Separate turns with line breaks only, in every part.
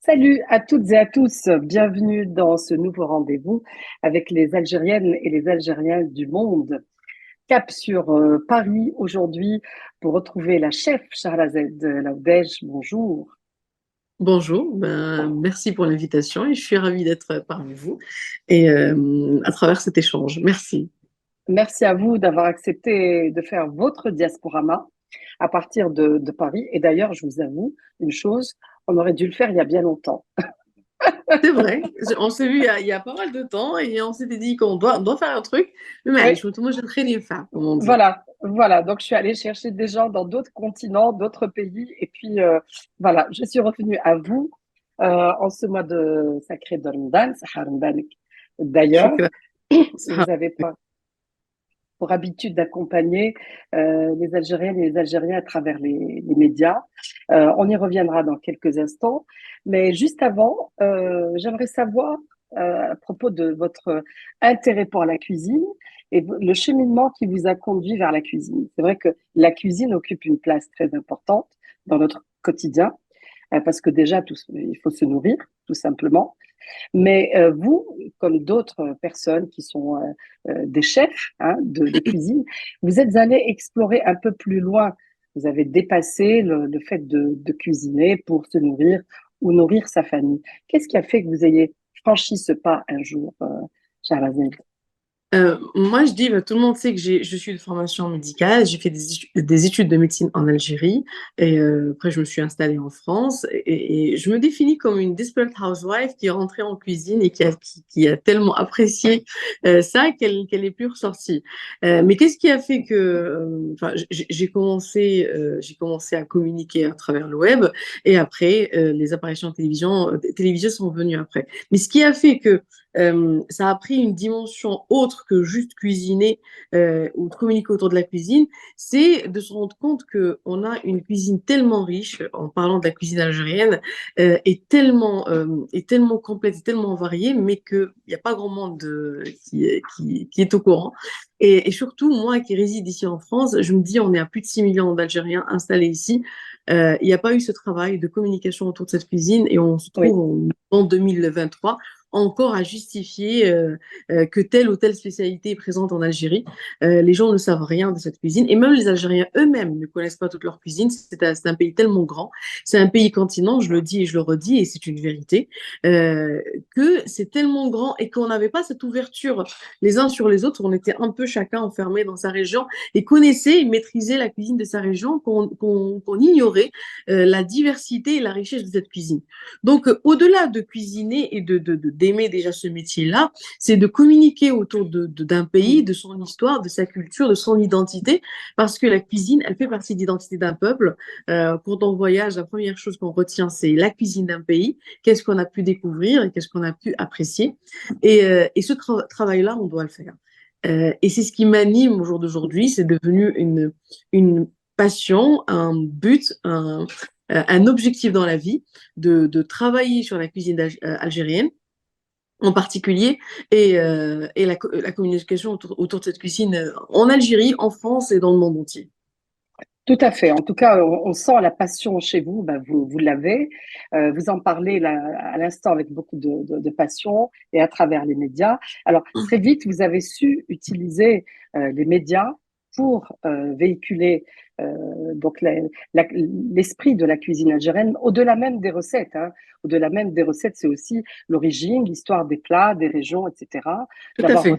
Salut à toutes et à tous, bienvenue dans ce nouveau rendez-vous avec les Algériennes et les Algériens du monde. Cap sur Paris aujourd'hui pour retrouver la chef Shahrazad Laoudej. Bonjour.
Bonjour, merci pour l'invitation et je suis ravie d'être parmi vous et à travers cet échange. Merci.
Merci à vous d'avoir accepté de faire votre diasporama à partir de Paris. Et d'ailleurs, je vous avoue une chose, on aurait dû le faire il y a bien longtemps.
C'est vrai, on s'est vu il y a pas mal de temps et on s'était dit qu'on doit faire un truc, mais
Oui,
معليش moi je très bien faire, comme on dit.
voilà. Donc, je suis allée chercher des gens dans d'autres continents, d'autres pays. Et puis, voilà, je suis revenue à vous en ce mois de sacré de Ramadan, Sahar Ramadan. D'ailleurs,
شكرا.
vous avez pas pour habitude d'accompagner les Algériennes et les Algériens à travers les médias. On y reviendra dans quelques instants. Mais juste avant, j'aimerais savoir à propos de votre intérêt pour la cuisine et le cheminement qui vous a conduit vers la cuisine. C'est vrai que la cuisine occupe une place très importante dans notre quotidien, parce que déjà, il faut se nourrir, tout simplement. Mais vous, comme d'autres personnes qui sont des chefs hein, de cuisine, vous êtes allé explorer un peu plus loin. Vous avez dépassé le fait de cuisiner pour se nourrir ou nourrir sa famille. Qu'est-ce qui a fait que vous ayez franchi ce pas un jour, Shahrazad?
Moi, je dis, tout le monde sait que je suis de formation médicale. J'ai fait des études de médecine en Algérie et après, je me suis installée en France et je me définis comme une desperate housewife qui est rentrée en cuisine et qui a tellement apprécié ça qu'elle n'est plus ressortie. Mais qu'est-ce qui a fait que, enfin, j'ai commencé à communiquer à travers le web et après, les apparitions télévisées sont venues après. Mais ce qui a fait que ça a pris une dimension autre que juste cuisiner ou de communiquer autour de la cuisine, c'est de se rendre compte qu'on a une cuisine tellement riche, en parlant de la cuisine algérienne, et tellement complète, et tellement variée, mais qu'il n'y a pas grand monde qui est au courant. Et surtout, moi qui réside ici en France, je me dis, on est à plus de 6 millions d'Algériens installés ici. Il n'y a pas eu ce travail de communication autour de cette cuisine et on se
Oui.
trouve en 2023 encore à justifier que telle ou telle spécialité est présente en Algérie. Les gens ne savent rien de cette cuisine et même les Algériens eux-mêmes ne connaissent pas toute leur cuisine. C'est un pays tellement grand, c'est un pays continent, je le dis et je le redis et c'est une vérité, euh, que c'est tellement grand et qu'on n'avait pas cette ouverture les uns sur les autres. On était un peu chacun enfermé dans sa région et connaissait et maîtrisait la cuisine de sa région, qu'on ignorait la diversité et la richesse de cette cuisine. Donc, au-delà de cuisiner et d'aimer déjà ce métier-là, c'est de communiquer autour d'un pays, de son histoire, de sa culture, de son identité, parce que la cuisine, elle fait partie de l'identité d'un peuple. Quand on voyage, la première chose qu'on retient, c'est la cuisine d'un pays, qu'est-ce qu'on a pu découvrir et qu'est-ce qu'on a pu apprécier. Et ce travail-là, on doit le faire. Et c'est ce qui m'anime au jour d'aujourd'hui, c'est devenu une passion, un but, un objectif dans la vie de travailler sur la cuisine algérienne en particulier et la communication autour de cette cuisine en Algérie, en France et dans le monde entier.
Tout à fait. En tout cas, on sent la passion chez vous. Ben, vous l'avez. Vous en parlez là, à l'instant avec beaucoup de passion et à travers les médias. Alors, très vite, vous avez su utiliser les médias pour véhiculer donc l'esprit de la cuisine algérienne, au-delà même des recettes. Hein. Au-delà même des recettes, c'est aussi l'origine, l'histoire des plats, des régions, etc.
Tout à
D'abord,
fait.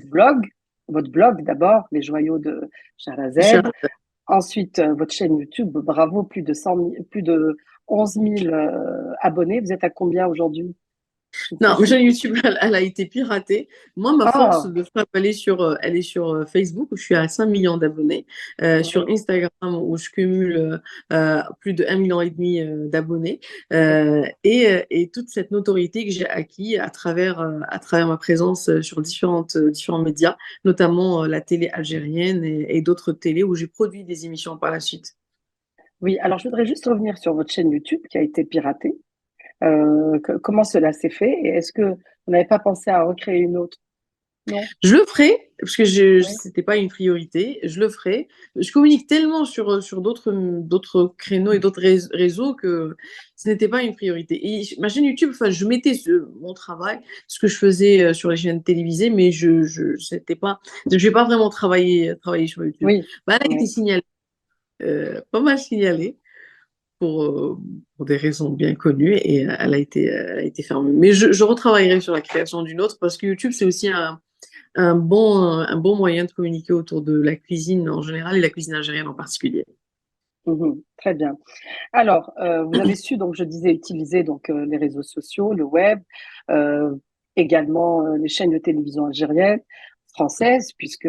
votre blog d'abord, les joyaux de Shahrazad. Ensuite, votre chaîne YouTube, bravo, plus de 11 000 abonnés. Vous êtes à combien aujourd'hui? Une
Non, ma
précise.
chaîne YouTube, elle a été piratée. Moi, ma force
Ah,
de frappe, elle est sur Facebook, où je suis à 5 millions d'abonnés. Sur
oui,
Instagram, où je cumule plus de 1,5 million d'abonnés.
oui.
Et toute cette notoriété que j'ai acquis à travers ma présence sur différents médias, notamment la télé algérienne et d'autres télés où j'ai produit des émissions par la suite.
Oui, alors je voudrais juste revenir sur votre chaîne YouTube qui a été piratée. Comment cela s'est fait et est-ce que vous n'avez pas pensé à recréer une autre? Non?
Je le ferai, parce que
Oui.
c'était pas une priorité, je le ferai. Je communique tellement sur d'autres créneaux et d'autres réseaux que ce n'était pas une priorité. Et ma chaîne YouTube, enfin, je mettais mon travail, ce que je faisais sur les chaînes télévisées, mais c'était pas, je n'ai pas vraiment travaillé sur YouTube.
Oui.
Bah, elle a été
Oui.
signalée, pas mal signalée pour, euh, pour des raisons bien connues et elle a été fermée. Mais je retravaillerai sur la création d'une autre parce que YouTube, c'est aussi un bon moyen de communiquer autour de la cuisine en général et la cuisine algérienne en particulier.
Mhm. Très bien. Alors, vous avez su, donc je disais, utiliser donc les réseaux sociaux, le web, euh, également les chaînes de télévision algériennes, françaises, puisque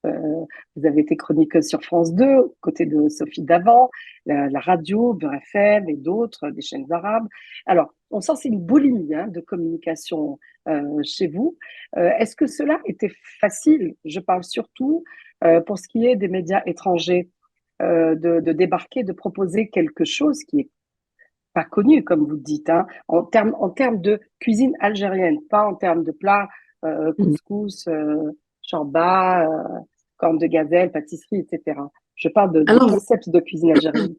vous avez été chroniqueuse sur France 2, aux côtés de Sophie Davant, la radio, Beurre FM et d'autres, des chaînes arabes. Alors, on sent c'est une boulimie hein, de communication chez vous. Est-ce que cela était facile? Je parle surtout pour ce qui est des médias étrangers de débarquer, de proposer quelque chose qui est pas connu, comme vous dites, hein, en termes de cuisine algérienne, pas en termes de plats,
Mhm.
couscous, chorba, cornes de gazelle, pâtisserie, etc. Je parle de
Alors,
concept de cuisine algérienne.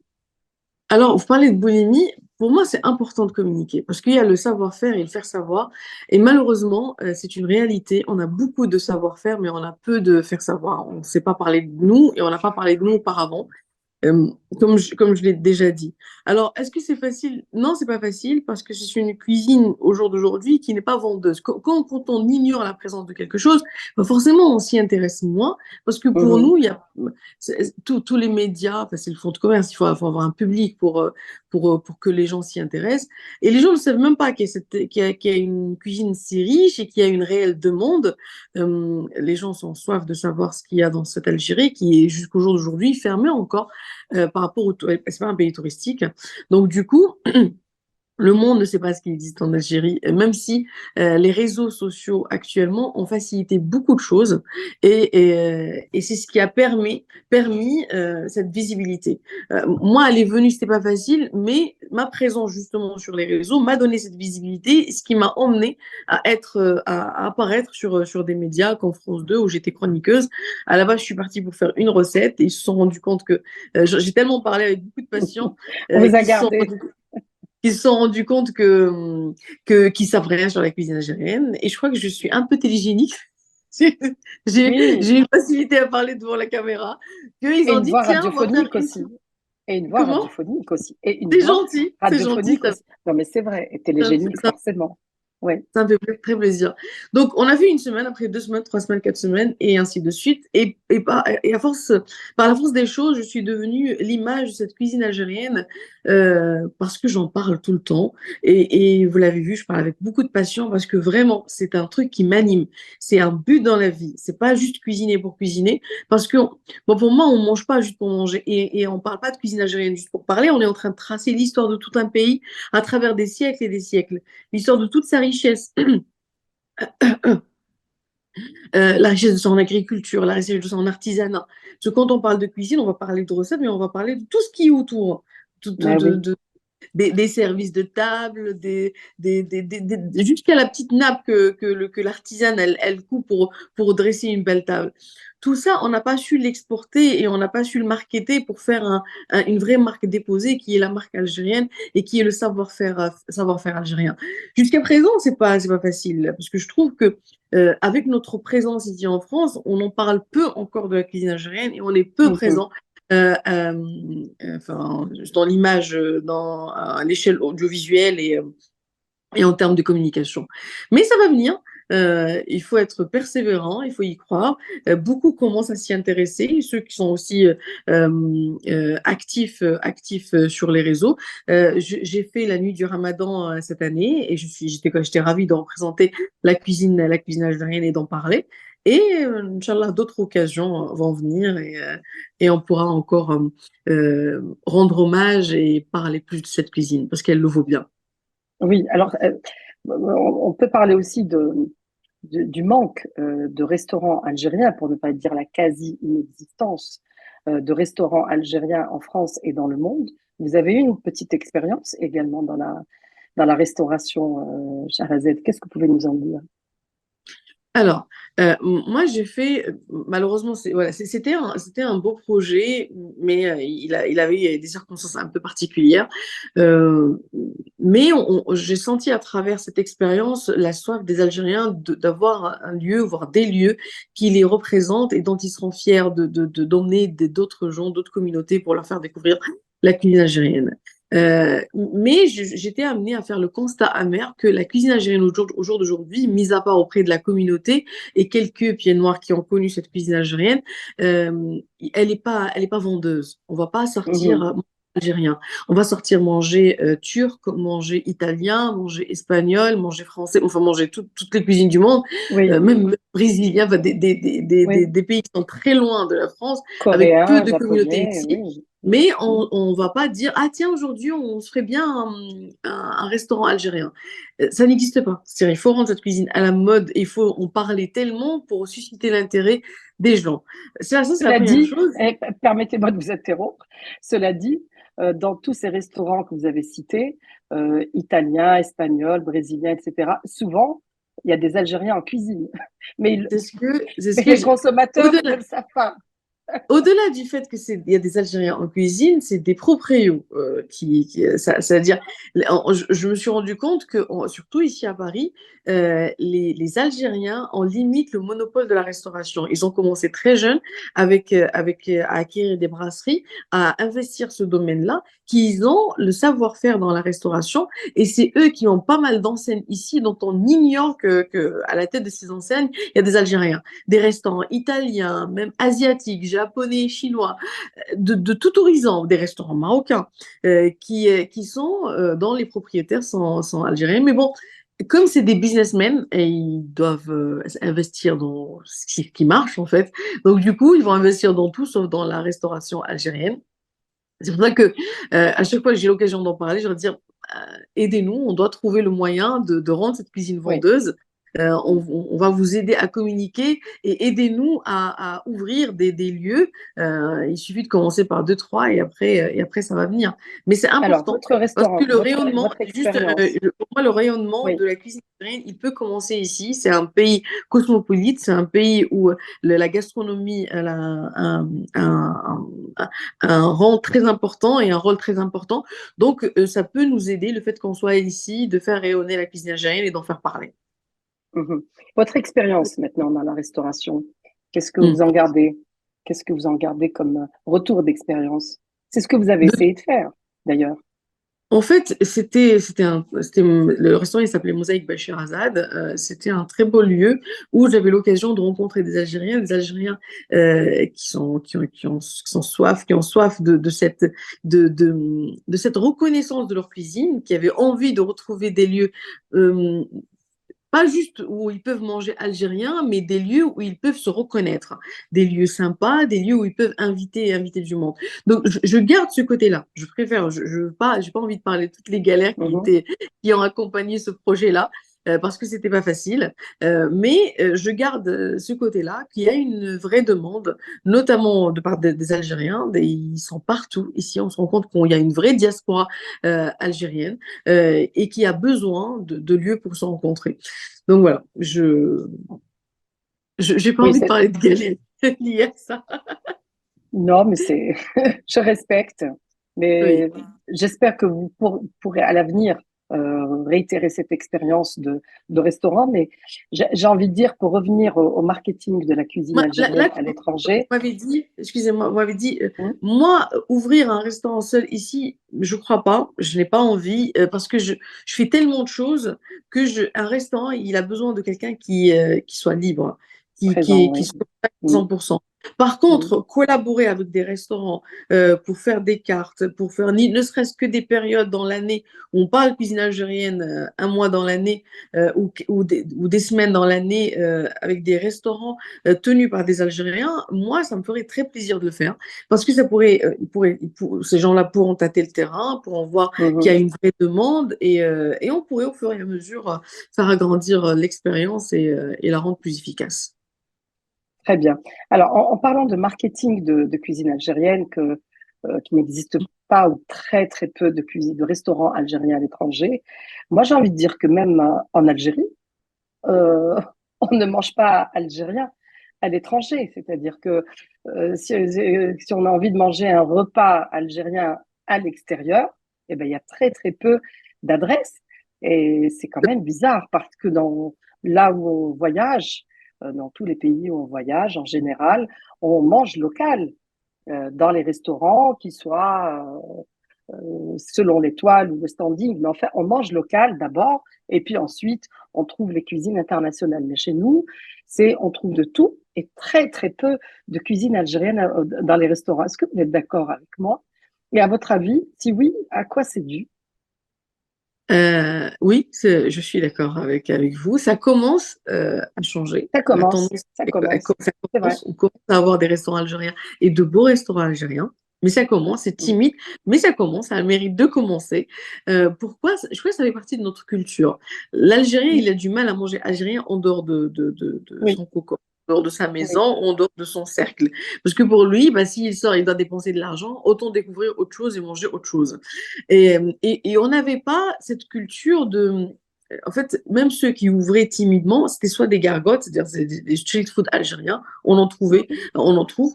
alors, vous parlez de boulimie. Pour moi, c'est important de communiquer parce qu'il y a le savoir-faire et le faire savoir. Et malheureusement, c'est une réalité. On a beaucoup de savoir-faire, mais on a peu de faire savoir. On ne sait pas parler de nous et on n'a pas parlé de nous auparavant. Euh, comme je l'ai déjà dit. Alors, est-ce que c'est facile? Non, c'est pas facile parce que c'est une cuisine au jour d'aujourd'hui qui n'est pas vendeuse. Quand on ignore la présence de quelque chose, bah forcément, on s'y intéresse moins parce que pour
Mhm,
nous, il y a tous les médias, enfin, c'est le fonds de commerce, faut avoir un public pour que les gens s'y intéressent. Et les gens ne savent même pas qu'il y a une cuisine si riche et qu'il y a une réelle demande. Les gens sont en soif de savoir ce qu'il y a dans cette Algérie qui est jusqu'au jour d'aujourd'hui fermée encore par rapport au c'est pas un pays touristique. Donc du coup, le monde ne sait pas ce qui existe en Algérie, même si les réseaux sociaux actuellement ont facilité beaucoup de choses et c'est ce qui a permis cette visibilité. Moi, elle est venue, c'était pas facile, mais ma présence justement sur les réseaux m'a donné cette visibilité, ce qui m'a emmené à apparaître sur des médias comme France 2 où j'étais chroniqueuse. À la base, je suis partie pour faire une recette et ils se sont rendus compte que j'ai tellement parlé avec beaucoup de patients
On vous a
qu'ils se sont
gardé.
ils se sont rendus compte qu'ils savent rien sur la cuisine algérienne. Et je crois que je suis un peu télégénique. J'ai
Oui,
j'ai une facilité à parler devant la caméra. Qu'ils
et
ont
une
dit,
voix
tiens, on va faire
radiophonique
une...
aussi. Et une voix
Comment?
radiophonique aussi. Et une voix
C'est gentil,
radiophonique aussi. Non, mais c'est vrai. Et télégénique,
ça,
forcément. Oui.
ça me fait très plaisir. Donc, on a fait une semaine, après 2 semaines, 3 semaines, 4 semaines, et ainsi de suite. Et à force, par la force des choses, je suis devenue l'image de cette cuisine algérienne parce que j'en parle tout le temps. Et vous l'avez vu, je parle avec beaucoup de passion parce que vraiment, c'est un truc qui m'anime. C'est un but dans la vie. C'est pas juste cuisiner pour cuisiner. Parce que, bon, pour moi, on mange pas juste pour manger. Et on parle pas de cuisine algérienne juste pour parler. On est en train de tracer l'histoire de tout un pays à travers des siècles et des siècles, l'histoire de toute sa richesse, la richesse de son agriculture, la richesse de son artisanat. Parce que quand on parle de cuisine, on va parler de recettes, mais on va parler de tout ce qui est autour.
Ah oui.
Des services de table, jusqu'à la petite nappe que l'artisane elle coupe pour dresser une belle table. Tout ça, on n'a pas su l'exporter et on n'a pas su le marketer pour faire une vraie marque déposée qui est la marque algérienne et qui est le savoir-faire algérien. Jusqu'à présent, c'est pas facile parce que je trouve que avec notre présence ici en France, on en parle peu encore de la cuisine algérienne et on est peu
Mhm.
présent enfin, dans l'image, à l'échelle audiovisuelle et en termes de communication. Mais ça va venir. Il faut être persévérant, il faut y croire. Beaucoup commencent à s'y intéresser, ceux qui sont aussi actifs sur les réseaux. J'ai fait la nuit du Ramadan cette année et j'étais ravie de représenter la cuisine algérienne et d'en parler. Et Inch'Allah, d'autres occasions vont venir et on pourra encore rendre hommage et parler plus de cette cuisine parce qu'elle le vaut bien.
Oui, alors on peut parler aussi du manque de restaurants algériens, pour ne pas dire la quasi-inexistence de restaurants algériens en France et dans le monde. Vous avez eu une petite expérience également dans la restauration, Shahrazad. Qu'est-ce que vous pouvez nous en dire?
Alors, Moi, j'ai fait, malheureusement, voilà, c'était un beau projet, mais il avait des circonstances un peu particulières. Euh, mais j'ai senti à travers cette expérience la soif des Algériens d'avoir un lieu, voire des lieux qui les représentent et dont ils seront fiers d'emmener d'autres gens, d'autres communautés pour leur faire découvrir la cuisine algérienne. Mais j'étais amenée à faire le constat amer que la cuisine algérienne au jour d'aujourd'hui, mis à part auprès de la communauté, et quelques pieds noirs qui ont connu cette cuisine algérienne, elle est pas vendeuse. On va pas sortir
Mhm.
manger algérien. On va sortir manger turc, manger italien, manger espagnol, manger français, enfin manger toutes les cuisines du monde,
Oui,
même brésilien, enfin,
oui.
des pays qui sont très loin de la France, avec peu
Coréen,
de communautés
japonais,
ici.
oui. Mhm.
Mais
Mhm.
on va pas dire, ah tiens, aujourd'hui, on se ferait bien un restaurant algérien. Ça n'existe pas. C'est-à-dire, il faut rendre cette cuisine à la mode, et il faut en parler tellement pour susciter l'intérêt des gens. C'est la
Cela
première
dit,
chose.
permettez-moi de vous interrompre, cela dit, dans tous ces restaurants que vous avez cités, italiens, espagnols, brésiliens, etc., souvent, il y a des Algériens en cuisine. Mais,
C'est ce
mais
que
les consommateurs ne
au-delà,
le savent pas.
au-delà du fait que il y a des Algériens en cuisine, c'est des proprios c'est-à-dire, je me suis rendu compte que, surtout ici à Paris, les Algériens ont limite le monopole de la restauration. Ils ont commencé très jeunes à acquérir des brasseries, à investir ce domaine-là, qu'ils ont le savoir-faire dans la restauration, et c'est eux qui ont pas mal d'enseignes ici dont on ignore que à la tête de ces enseignes, il y a des Algériens, des restaurants italiens, même asiatiques, japonais, chinois, de tout horizon, des restaurants marocains, qui sont, dont les propriétaires sont algériens. Mais bon, comme c'est des businessmen et ils doivent investir dans qui marche en fait, donc du coup, ils vont investir dans tout sauf dans la restauration algérienne. C'est pour ça que à chaque fois que j'ai l'occasion d'en parler, je vais dire aidez-nous, on doit trouver le moyen de rendre cette cuisine
Oui.
vendeuse. On va vous aider à communiquer et aidez-nous à ouvrir des lieux. Il suffit de commencer par deux, trois et après ça va venir. Mais c'est
Alors,
important
votre
parce que
restaurant,
le rayonnement,
votre expérience,
pour moi, le rayonnement
oui.
de la cuisine algérienne, il peut commencer ici. C'est un pays cosmopolite, c'est un pays où la gastronomie elle a un rang très important et un rôle très important. Donc, ça peut nous aider, le fait qu'on soit ici, de faire rayonner la cuisine algérienne et d'en faire parler.
Mhm. Votre expérience maintenant dans la restauration, qu'est-ce que
Mm.
vous en gardez? Qu'est-ce que vous en gardez comme retour d'expérience? C'est ce que vous avez
De-
essayé de faire, d'ailleurs.
En fait, le restaurant, il s'appelait Mosaïque Bachir Azad. C'était un très beau lieu où j'avais l'occasion de rencontrer des Algériens qui ont soif de cette reconnaissance de leur cuisine, qui avaient envie de retrouver des lieux euh, pas juste où ils peuvent manger algérien, mais des lieux où ils peuvent se reconnaître, des lieux sympas, des lieux où ils peuvent inviter du monde. Donc, je garde ce côté-là. Je préfère, je veux pas, j'ai pas envie de parler de toutes les galères
Mhm.
qui ont accompagné ce projet-là. Parce que c'était pas facile, mais je garde ce côté-là, qui a une vraie demande, notamment de part des Algériens. Ils sont partout. Ici, on se rend compte qu'il y a une vraie diaspora algérienne et qui a besoin de lieux pour se rencontrer. Donc voilà, j'ai pas
Oui,
envie de parler de galère liée à ça.
non, mais c'est, je respecte,
Oui.
mais j'espère que vous pourrez à l'avenir réitérer cette expérience de restaurant. Mais j'ai envie de dire, pour revenir au marketing de la cuisine algérienne
Là,
à
vous
l'étranger,
m'avez dit, excusez-moi, vous m'avez dit,
hein,
moi, ouvrir un restaurant seul ici, je crois pas, je n'ai pas envie, parce que je fais tellement de choses que un restaurant, il a besoin de quelqu'un qui soit libre,
présent,
qui
oui.
soit à
Mm,
100%. Par
mm,
contre, collaborer avec des restaurants pour faire des cartes, pour faire ne serait-ce que des périodes dans l'année où on parle cuisine algérienne un mois dans l'année ou des semaines dans l'année avec des restaurants tenus par des Algériens, moi, ça me ferait très plaisir de le faire parce que ça pourrait, ces gens-là pourront tâter le terrain, pourront voir qu'il y a
mhm.
une vraie demande et on pourrait au fur et à mesure faire agrandir l'expérience et la rendre plus efficace.
Très bien. Alors, en parlant de marketing de cuisine algérienne, qui n'existe pas ou très très peu de cuisine, de restaurants algériens à l'étranger, moi j'ai envie de dire que même en Algérie, on ne mange pas algérien à l'étranger. C'est-à-dire que si on a envie de manger un repas algérien à l'extérieur, eh ben, il y a très, très peu d'adresses. Et c'est quand même bizarre parce que là où on voyage, dans tous les pays où on voyage, en général, on mange local dans les restaurants, qui soient selon l'étoile ou le standing. Mais enfin, on mange local d'abord, et puis ensuite, on trouve les cuisines internationales. Mais chez nous, on trouve de tout et très, très peu de cuisine algérienne dans les restaurants. Est-ce que vous êtes d'accord avec moi? Et à votre avis, si oui, à quoi c'est dû?
Oui, je suis d'accord avec vous. Ça commence à changer.
Ça
La
commence,
tendance,
ça commence.
ça
C'est vrai.
commence, on commence à avoir des restaurants algériens et de beaux restaurants algériens. Mais ça commence, c'est
Mm.
timide, mais ça commence, ça a le mérite de commencer. Pourquoi? Je crois que ça fait partie de notre culture. L'Algérien,
Mm.
il a du mal à manger algérien en dehors de
Oui,
son cocon, en dehors de sa maison,
oui.
en dehors de son cercle. Parce que pour lui, bah, s'il sort, il doit dépenser de l'argent, autant découvrir autre chose et manger autre chose. Et on n'avait pas cette culture de. En fait, même ceux qui ouvraient timidement, c'était soit des gargotes, c'est-à-dire des street food algériens, on en trouve,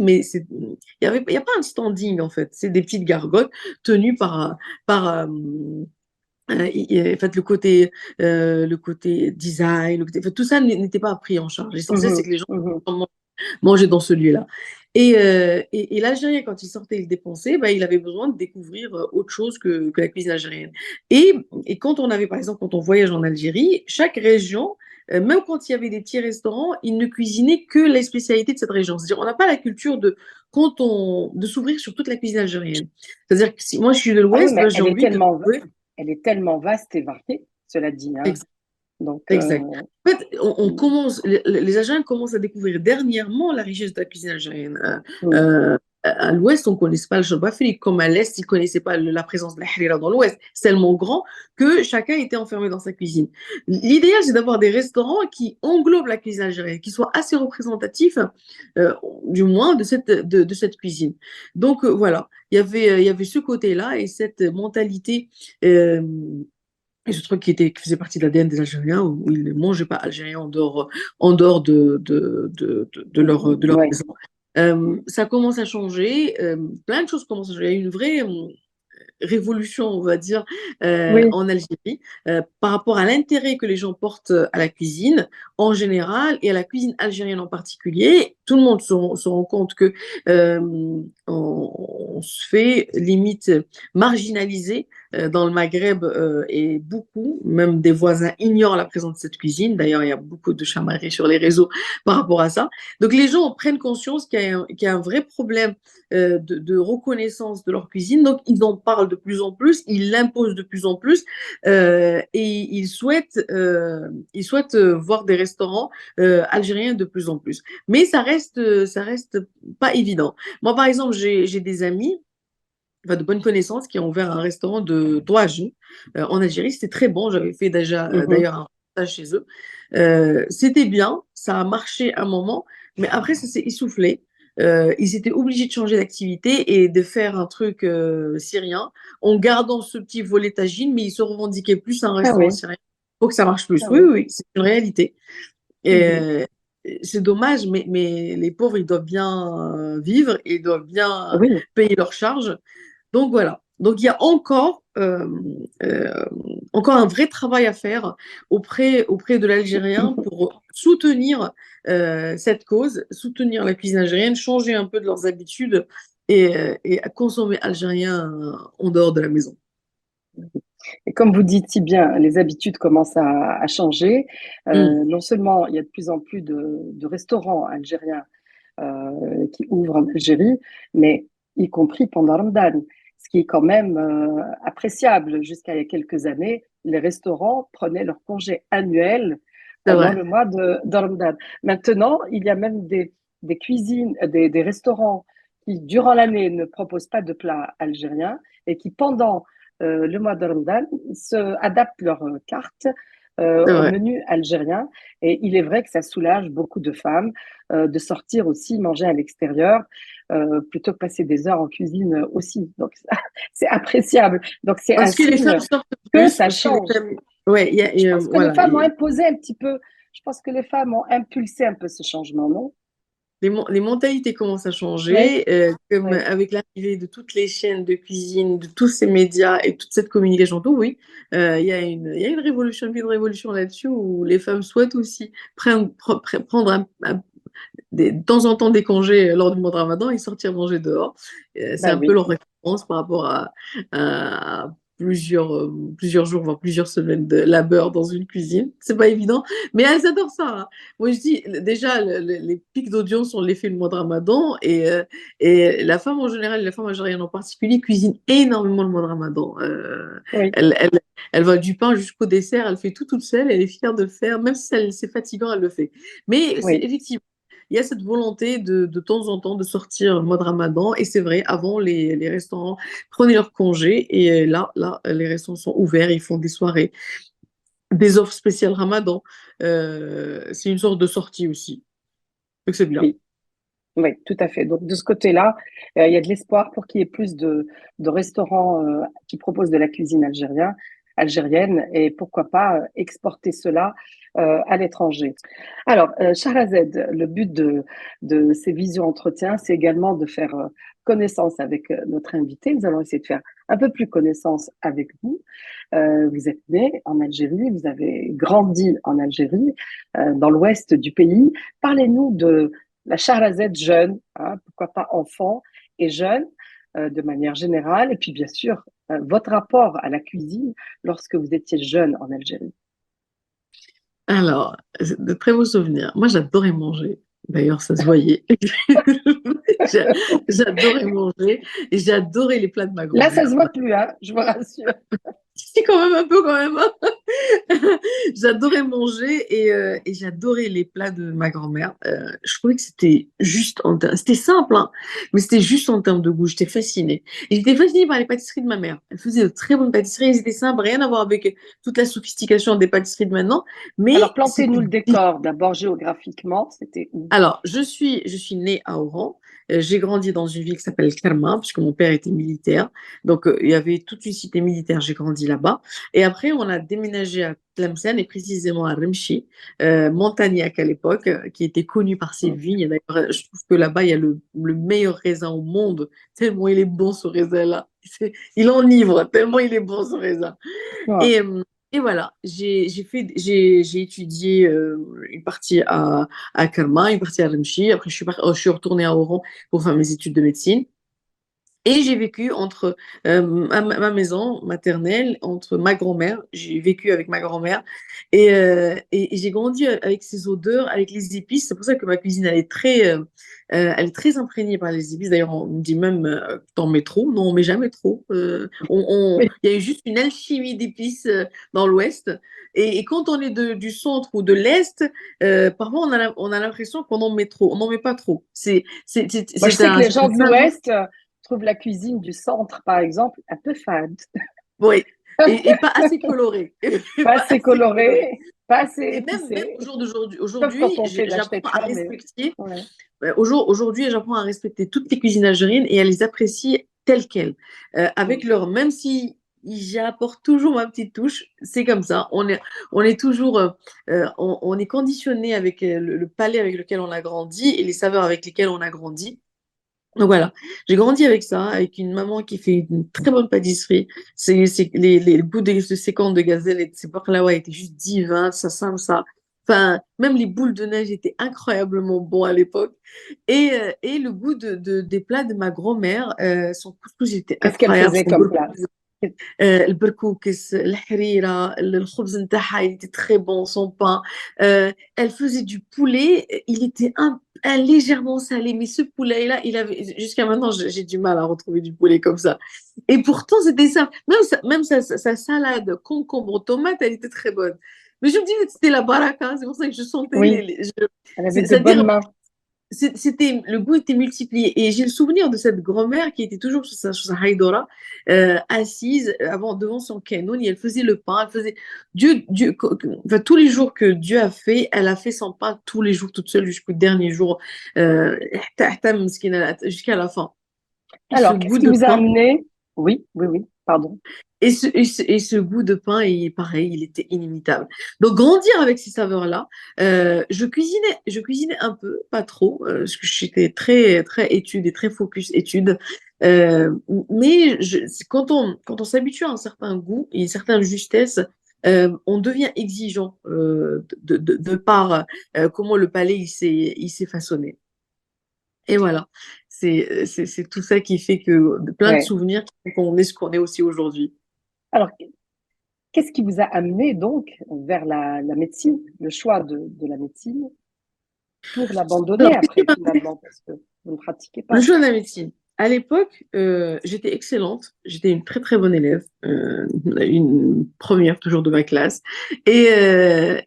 mais il y a pas un standing en fait. C'est des petites gargotes tenues par en fait, le côté design, enfin, tout ça n'était pas pris en charge. L'essentiel, c'est
Mhm,
que les gens
mhm,
manger dans ce lieu-là. Et l'Algérien, quand il sortait, il dépensait, bah, il avait besoin de découvrir autre chose que la cuisine algérienne. Et quand on avait, par exemple, quand on voyage en Algérie, chaque région, même quand il y avait des petits restaurants, ils ne cuisinaient que les spécialités de cette région. C'est-à-dire, on n'a pas la culture de s'ouvrir sur toute la cuisine algérienne. C'est-à-dire que si moi je suis de
ah oui,
l'Ouest,
mais
bah, j'ai envie de découvrir.
elle est tellement vaste et variée, cela dit, hein. Donc,
Exact. En fait, on
mm,
commence, les Algériens commencent à découvrir dernièrement la richesse de la cuisine algérienne.
mm,
À l'ouest, on ne connaissait pas le chobafili, comme à l'est, ils ne connaissaient pas la présence de la harira dans l'ouest. C'est tellement grand que chacun était enfermé dans sa cuisine. L'idéal, c'est d'avoir des restaurants qui englobent la cuisine algérienne, qui soient assez représentatifs, euh, du moins, de cette cuisine. Donc, voilà, il y avait ce côté-là et cette mentalité. euh, et ce truc qui faisait partie de l'ADN des Algériens, où ils ne mangeaient pas algérien en dehors de leur
ouais.
maison. Ça commence à changer, plein de choses commencent à changer. Il y a une vraie révolution, on va dire,
Oui.
en Algérie, par rapport à l'intérêt que les gens portent à la cuisine en général et à la cuisine algérienne en particulier. Tout le monde se rend compte que on se fait limite marginaliser dans le Maghreb et beaucoup, même des voisins ignorent la présence de cette cuisine. D'ailleurs, il y a beaucoup de chamailleries sur les réseaux par rapport à ça. Donc les gens prennent conscience qu'il y a un vrai problème de reconnaissance de leur cuisine. Donc, ils en parlent de plus en plus, ils l'imposent de plus en plus et ils souhaitent voir des restaurants algériens de plus en plus. Mais ça reste pas évident. Moi, par exemple, j'ai des amis, enfin, de bonnes connaissances qui ont ouvert un restaurant de douajou en Algérie. C'était très bon. J'avais fait déjà
Mhm.
d'ailleurs un reportage chez eux. C'était bien, ça a marché un moment, mais après ça s'est essoufflé. Ils étaient obligés de changer d'activité et de faire un truc syrien en gardant ce petit volet tagine, mais ils se revendiquaient plus un
Ah
restaurant
oui,
syrien pour que ça marche plus.
ah
Oui, oui,
oui.
oui, c'est une réalité. Et,
Mhm.
c'est dommage, mais les pauvres, ils doivent bien vivre, ils doivent bien
Oui.
payer leurs charges. Donc voilà. Donc il y a euh, encore un vrai travail à faire auprès de l'Algérien pour soutenir cette cause, soutenir la cuisine algérienne, changer un peu de leurs habitudes et à consommer algérien en dehors de la maison.
Et comme vous dites si bien, les habitudes commencent à changer.
Mm.
Non seulement il y a de plus en plus de restaurants algériens qui ouvrent en Algérie, mais y compris pendant Ramadan, ce qui est quand même appréciable. Jusqu'à il y a quelques années, les restaurants prenaient leur congé annuel
C'est
pendant
vrai.
le mois de Ramadan. Maintenant, il y a même des cuisines, des restaurants qui, durant l'année, ne proposent pas de plats algériens et qui, pendant le mois de Ramadan, adaptent leur carte
C'est
au
vrai.
menu algérien. Et il est vrai que ça soulage beaucoup de femmes de sortir aussi manger à l'extérieur plutôt que passer des heures en cuisine aussi. Donc, c'est appréciable. Donc, c'est un
Parce que les femmes
signe
sortent
que
plus,
ça
parce que les
change.
femmes. Ouais,
Je pense que les
voilà.
femmes ont imposé un petit peu. Je pense que les femmes ont impulsé un peu ce changement, non?
Les mentalités commencent à
Oui,
changer, comme
oui,
avec l'arrivée de toutes les chaînes de cuisine, de tous ces médias et toute cette communication. Donc oui, il y a une révolution, une révolution là-dessus où les femmes souhaitent aussi prendre de temps en temps des congés lors du mois de Ramadan et sortir manger dehors. C'est
bah
un peu
oui,
leur référence par rapport à plusieurs jours, voire plusieurs semaines de labeur dans une cuisine. C'est pas évident, mais elles adorent ça, hein. Moi, je dis déjà, les pics d'audience sont l'effet le mois de Ramadan et la femme en général, la femme algérienne en particulier, cuisine énormément le mois de Ramadan.
oui,
Elle, elle, elle va du pain jusqu'au dessert, elle fait tout toute seule, elle est fière de le faire, même si c'est fatigant, elle le fait. Mais c'est
oui,
effectivement, il y a cette volonté de temps en temps de sortir le mois de Ramadan. Et c'est vrai, avant, les restaurants prenaient leur congé. Et là, les restaurants sont ouverts, ils font des soirées, des offres spéciales Ramadan. C'est une sorte de sortie aussi. Donc c'est bien.
oui. Oui, tout à fait. Donc, de ce côté-là, il y a de l'espoir pour qu'il y ait plus de restaurants qui proposent de la cuisine algérienne et pourquoi pas exporter cela à l'étranger. Alors, Shahrazed, le but de ces visio-entretiens, c'est également de faire connaissance avec notre invité. Nous allons essayer de faire un peu plus connaissance avec vous. Vous êtes né en Algérie, vous avez grandi en Algérie, dans l'ouest du pays. Parlez-nous de la Shahrazed jeune, hein, pourquoi pas enfant et jeune de manière générale, et puis bien sûr, votre rapport à la cuisine lorsque vous étiez jeune en Algérie.
Alors, de très beaux souvenirs. Moi, j'adorais manger. D'ailleurs, ça se voyait. J'a- J'adorais manger et j'adorais les plats de ma
Là, ça
grand-mère.
se voit plus, hein, je vous rassure.
Si, quand même un peu, quand même, hein. J'adorais manger et j'adorais les plats de ma grand-mère. Je trouvais que c'était juste c'était simple, hein, mais c'était juste en termes de goût. J'étais fascinée. Et j'étais fascinée par les pâtisseries de ma mère. Elle faisait de très bonnes pâtisseries. Elles étaient simples, rien à voir avec toute la sophistication des pâtisseries de maintenant,
Alors,
mais
plantez-nous
c'était
le décor, d'abord géographiquement, c'était où?
alors, je suis née à Oran. J'ai grandi dans une ville qui s'appelle Kerma, puisque mon père était militaire. Donc, il y avait toute une cité militaire. J'ai grandi là-bas. Et après, on a déménagé à Tlemcen et précisément à Remchi, Montagnac à l'époque, qui était connu par ses vignes. Et d'ailleurs, je trouve que là-bas, il y a le meilleur raisin au monde, tellement il est bon ce raisin-là. Il enivre, tellement il est bon ce raisin.
Ouais.
Et, euh, et voilà, j'ai étudié une partie à Kerma, une partie à Rimchi. Après, je suis retournée à Oran pour faire mes études de médecine. Et j'ai vécu entre ma maison maternelle, entre ma grand-mère, j'ai vécu avec ma grand-mère, et j'ai grandi avec ces odeurs, avec les épices. C'est pour ça que ma cuisine, elle est très imprégnée par les épices. D'ailleurs, on me dit même, t'en mets trop. Non, on met jamais trop.
Oui,
Il y a eu juste une alchimie d'épices dans l'Ouest. Et quand on est du centre ou de l'Est, parfois on a l'impression qu'on en met trop. On n'en met pas trop.
moi je
C'est
sais que
un,
les
c'est
gens
un
de
syndrome.
l'Ouest trouvent la cuisine du centre, par exemple, un peu fade.
Oui, et pas assez coloré. Et
Pas
pas
assez
assez coloré.
coloré, pas assez
Et même
épicé,
au jour d'aujourd'hui,
sauf quand
aujourd'hui,
on fait de la
j'apprends à
shtetla, mais
respecter,
ouais.
aujourd'hui, j'apprends à respecter toutes les cuisines algériennes et à les apprécier telles quelles.
Mm.
Avec leur, même si j'apporte toujours ma petite touche, c'est comme ça. On est toujours, on est conditionné avec le palais avec lequel on a grandi et les saveurs avec lesquelles on a grandi. Donc voilà, j'ai grandi avec ça, avec une maman qui fait une très bonne pâtisserie. Les bouts de ses cornes de gazelle et de ses baklawas étaient juste divins, ça. Enfin, même les boules de neige étaient incroyablement bons à l'époque. Et le goût des plats de ma grand-mère, son couscous était
Qu'est-ce qu'elle
incroyable,
faisait
son
comme plat?
البركوكس الحريرة الخبز نتاعها il était très bon son pain. Elle faisait du poulet, il était légèrement salé, mais ce poulet-là, il avait jusqu'à maintenant j'ai du mal à retrouver du poulet comme ça. Et pourtant c'était ça, même sa salade concombre tomate, elle était très bonne. Mais je me dis que c'était la baraka, c'est pour ça que je sentais
Oui, elle avait de bonnes
c'est-à-dire
mains.
le goût était multiplié. Et j'ai le souvenir de cette grand-mère qui était toujours sur sa haïdora, assise devant son kenoun, et elle faisait le pain. Elle faisait enfin, tous les jours que Dieu a fait, elle a fait son pain tous les jours toute seule jusqu'au dernier jour, euh, jusqu'à la fin. Et ce
Alors, qu'est-ce
goût
qui
de
vous a
pain.
amené? Oui, oui, oui, pardon.
Et ce goût de pain, pareil, il était inimitable. Donc, grandir avec ces saveurs-là, je cuisinais un peu, pas trop, parce que j'étais très, très étude et très focus étude. Euh, mais quand on s'habitue à un certain goût et une certaine justesse, on devient exigeant de par comment le palais il s'est façonné. Et voilà, c'est tout ça qui fait que plein de
Ouais.
souvenirs qui font qu'on est ce qu'on est aussi aujourd'hui.
Alors, qu'est-ce qui vous a amené donc vers la médecine, le choix de la médecine pour l'abandonner
Alors,
après finalement parce que vous ne pratiquez
le
pas?
choix de la médecine. À l'époque, j'étais excellente. J'étais une très très bonne élève, une première toujours de ma classe. Et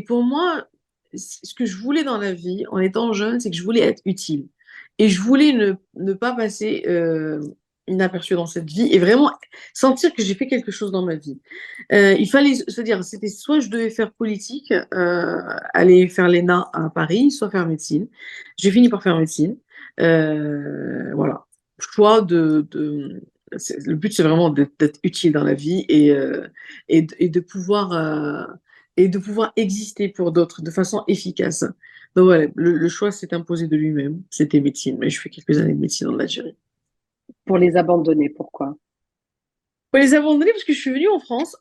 pour moi, ce que je voulais dans la vie, en étant jeune, c'est que je voulais être utile. Et je voulais ne pas passer inaperçue dans cette vie et vraiment sentir que j'ai fait quelque chose dans ma vie. Il fallait se dire, c'était soit je devais faire politique, aller faire l'ENA à Paris, soit faire médecine. J'ai fini par faire médecine. Voilà. Choix le but, c'est vraiment d'être utile dans la vie et de pouvoir exister pour d'autres de façon efficace. Donc voilà, le choix s'est imposé de lui-même. C'était médecine, mais je fais quelques années de médecine en Algérie.
Pour les abandonner, pourquoi?
Pour les abandonner, parce que je suis venue en France,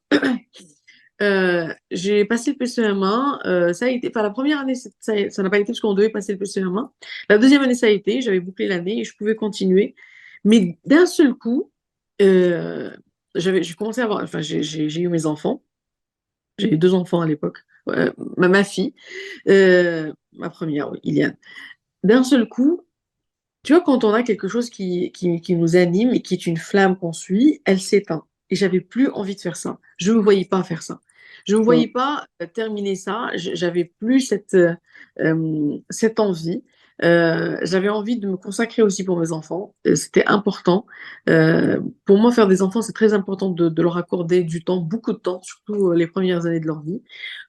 j'ai passé le PCM1. Ça a été, enfin, la première année, ça n'a pas été parce qu'on devait passer le PCM1. La deuxième année, ça a été. J'avais bouclé l'année et je pouvais continuer. Mais d'un seul coup, euh, j'ai commencé à avoir, enfin, j'ai eu mes enfants. J'ai eu deux enfants à l'époque. Ma fille, ma première, oui, Iliane. D'un seul coup, tu vois, quand on a quelque chose qui nous anime et qui est une flamme qu'on suit, elle s'éteint. Et j'avais plus envie de faire ça. Je ne me voyais pas faire ça. Je ne me voyais
Mm.
pas terminer ça. J'avais plus cette envie. J'avais envie de me consacrer aussi pour mes enfants. C'était important. Pour moi, faire des enfants, c'est très important de leur accorder du temps, beaucoup de temps, surtout les premières années de leur vie.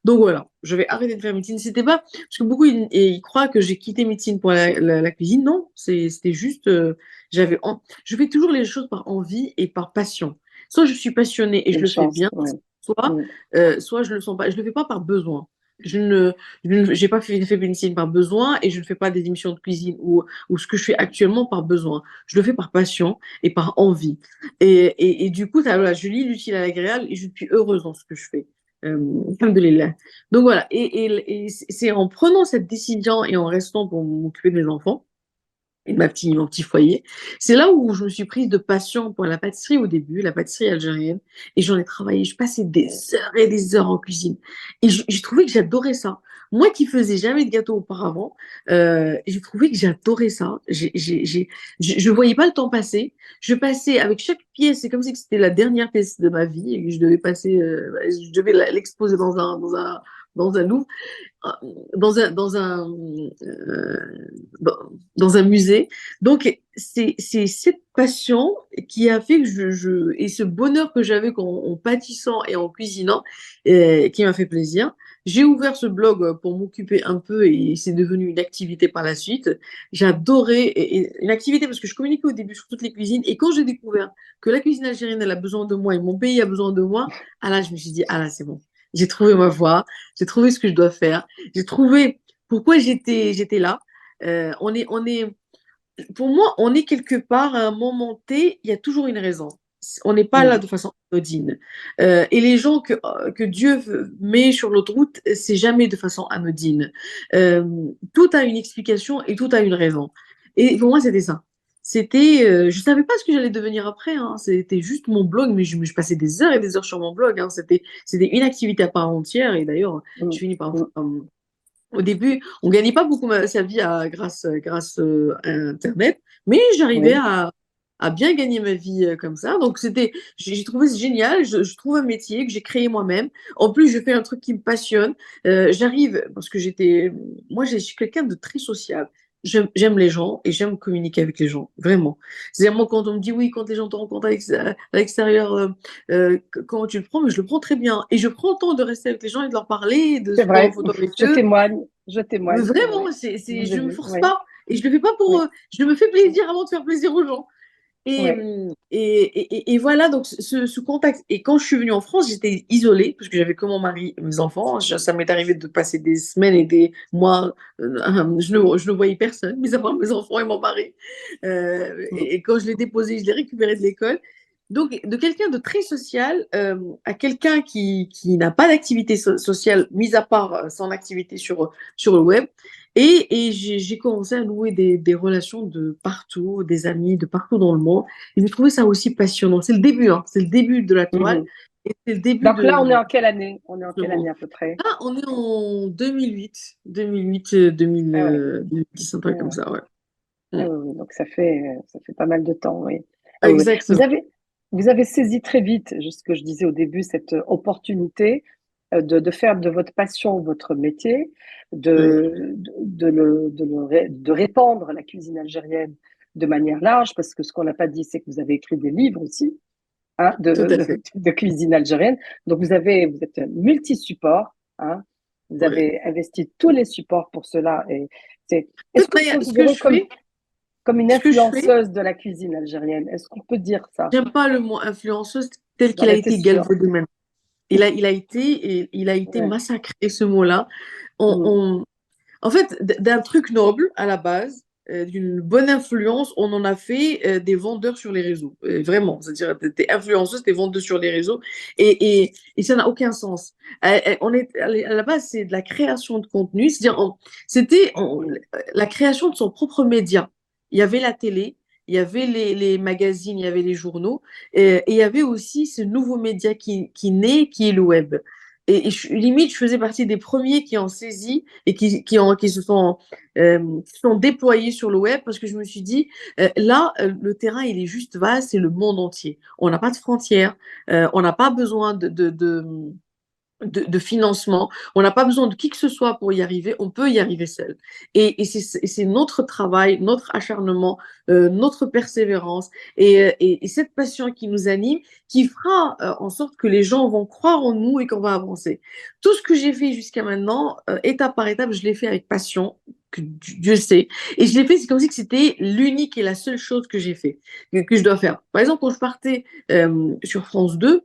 Donc voilà, je vais arrêter de faire médecine. C'était pas parce que beaucoup ils croient que j'ai quitté médecine pour la cuisine. Non, c'était juste, je fais toujours les choses par envie et par passion. Soit je suis passionnée et je
Une
le fais
chance,
bien,
ouais.
soit,
Mm.
soit je le sens pas. Je le fais pas par besoin. J'ai pas fait médecine par besoin et je ne fais pas des émissions de cuisine ou ce que je fais actuellement par besoin. Je le fais par passion et par envie. Et du coup, voilà, je lis l'utile à l'agréable et je suis heureuse dans ce que je fais. Alhamdoulilah. Donc voilà, et c'est en prenant cette décision et en restant pour m'occuper de mes enfants et de mon petit foyer, c'est là où je me suis prise de passion pour la pâtisserie au début, la pâtisserie algérienne, et j'en ai travaillé, je passais des heures et des heures en cuisine. Et j'ai trouvé que j'adorais ça. Moi qui faisais jamais de gâteau auparavant, j'ai trouvé que j'adorais ça. Je voyais pas le temps passer. Je passais avec chaque pièce, c'est comme si c'était la dernière pièce de ma vie et que je devais l'exposer dans un louvre euh, dans, dans un musée. Donc, c'est cette passion qui a fait que et ce bonheur que j'avais en pâtissant et en cuisinant, qui m'a fait plaisir. J'ai ouvert ce blog pour m'occuper un peu et c'est devenu une activité par la suite. J'adorais, et une activité parce que je communiquais au début sur toutes les cuisines et quand j'ai découvert que la cuisine algérienne, elle a besoin de moi et mon pays a besoin de moi, ah là, je me suis dit, ah là, c'est bon. J'ai trouvé ma voie, j'ai trouvé ce que je dois faire. J'ai trouvé pourquoi j'étais là. Pour moi, on est quelque part à un moment T, il y a toujours une raison. On n'est pas là
Mm.
de façon anodine. Et les gens que Dieu met sur notre route, c'est jamais de façon anodine. Euh, Tout a une explication et tout a une raison. Et pour moi, c'était ça. Je savais pas ce que j'allais devenir après, hein. C'était juste mon blog, mais je passais des heures et des heures sur mon blog, hein. C'était une activité à part entière. Et d'ailleurs, je
Mm.
finis par
Mm.
au début, on gagnait pas beaucoup sa vie grâce à Internet, mais j'arrivais
Oui.
à bien gagner ma vie comme ça. Donc j'ai trouvé ça génial. Je trouve un métier que j'ai créé moi-même. En plus, je fais un truc qui me passionne. J'arrive parce que moi, je suis quelqu'un de très social. J'aime les gens et j'aime communiquer avec les gens, vraiment. C'est-à-dire, moi, quand on me dit oui, quand les gens te rencontrent à l'extérieur, comment tu le prends, mais je le prends très bien. Et je prends le temps de rester avec les gens et de leur parler, de
C'est
se prendre en
vrai.
photo avec
Je
eux.
témoigne. Je
Mais
témoigne, c'est
vraiment,
vrai. Je vous ai
je me
vu.
force
Oui.
pas. Et je le fais pas
Oui.
je me fais plaisir avant de faire plaisir aux gens. Et,
Ouais.
et voilà, donc ce contact. Et quand je suis venue en France, j'étais isolée, parce que j'avais que mon mari et mes enfants. Ça m'est arrivé de passer des semaines et des mois, je ne voyais personne, mis à part mes enfants et mon mari. Et quand je l'ai déposé, je l'ai récupéré de l'école. Donc, de quelqu'un de très social à quelqu'un qui n'a pas d'activité sociale, mis à part son activité sur le web. Et j'ai commencé à nouer des relations de partout, des amis de partout dans le monde. Et j'ai trouvé ça aussi passionnant. C'est le début, hein. C'est le début de la toile.
Mhm.
Et c'est le début
Donc là, on est
de
en quelle année? On est en
ce
quelle
monde.
année à peu près?
Là, on est en 2008,
Ah ouais.
2010, un
Ah
truc comme
ouais.
ça, ouais.
Ah
Mm.
oui, oui. Donc ça fait pas mal de temps, oui. Ah oui, oui.
Exactement.
Vous avez saisi très vite, juste ce que je disais au début, cette opportunité de faire de votre passion votre métier,
Oui,
de répandre la cuisine algérienne de manière large, parce que ce qu'on n'a pas dit, c'est que vous avez écrit des livres aussi, hein,
tout à fait.
de cuisine algérienne. Donc vous êtes multi-support, hein. Vous
Oui.
avez investi tous les supports pour cela.
En
Est-ce
fait,
que vous
ce que
considérez
je fais,
comme une
ce que je fais,
influenceuse de la cuisine algérienne? Est-ce qu'on peut dire ça?
j'aime pas le mot influenceuse tel qu'il
J'en
a
étais
été
sûre.
galvaudé maintenant. Il a été
Ouais.
massacré, ce mot-là. On,
Mm.
on- En fait, d'un truc noble à la base, d'une bonne influence, on en a fait des vendeurs sur les réseaux. Vraiment, c'est-à-dire, t'es influenceuse, t'es vendeuse sur les réseaux, et ça n'a aucun sens. À la base, c'est de la création de contenu, c'est-à-dire,
Mm.
la création de son propre média. Il y avait la télé, il y avait les magazines, il y avait les journaux, et il y avait aussi ce nouveau média qui naît, qui est le web. Limite, je faisais partie des premiers qui ont saisi et qui se sont déployés sur le web parce que je me suis dit, là, le terrain, il est juste vaste, c'est le monde entier. On n'a pas de frontières, on n'a pas besoin de financement. On n'a pas besoin de qui que ce soit pour y arriver. On peut y arriver seul. Et c'est notre travail, notre acharnement, notre persévérance et cette passion qui nous anime, qui fera en sorte que les gens vont croire en nous et qu'on va avancer. Tout ce que j'ai fait jusqu'à maintenant, étape par étape, je l'ai fait avec passion. Que Dieu sait. Et je l'ai fait, c'est comme si c'était l'unique et la seule chose que j'ai fait, que je dois faire. Par exemple, quand je partais sur France 2,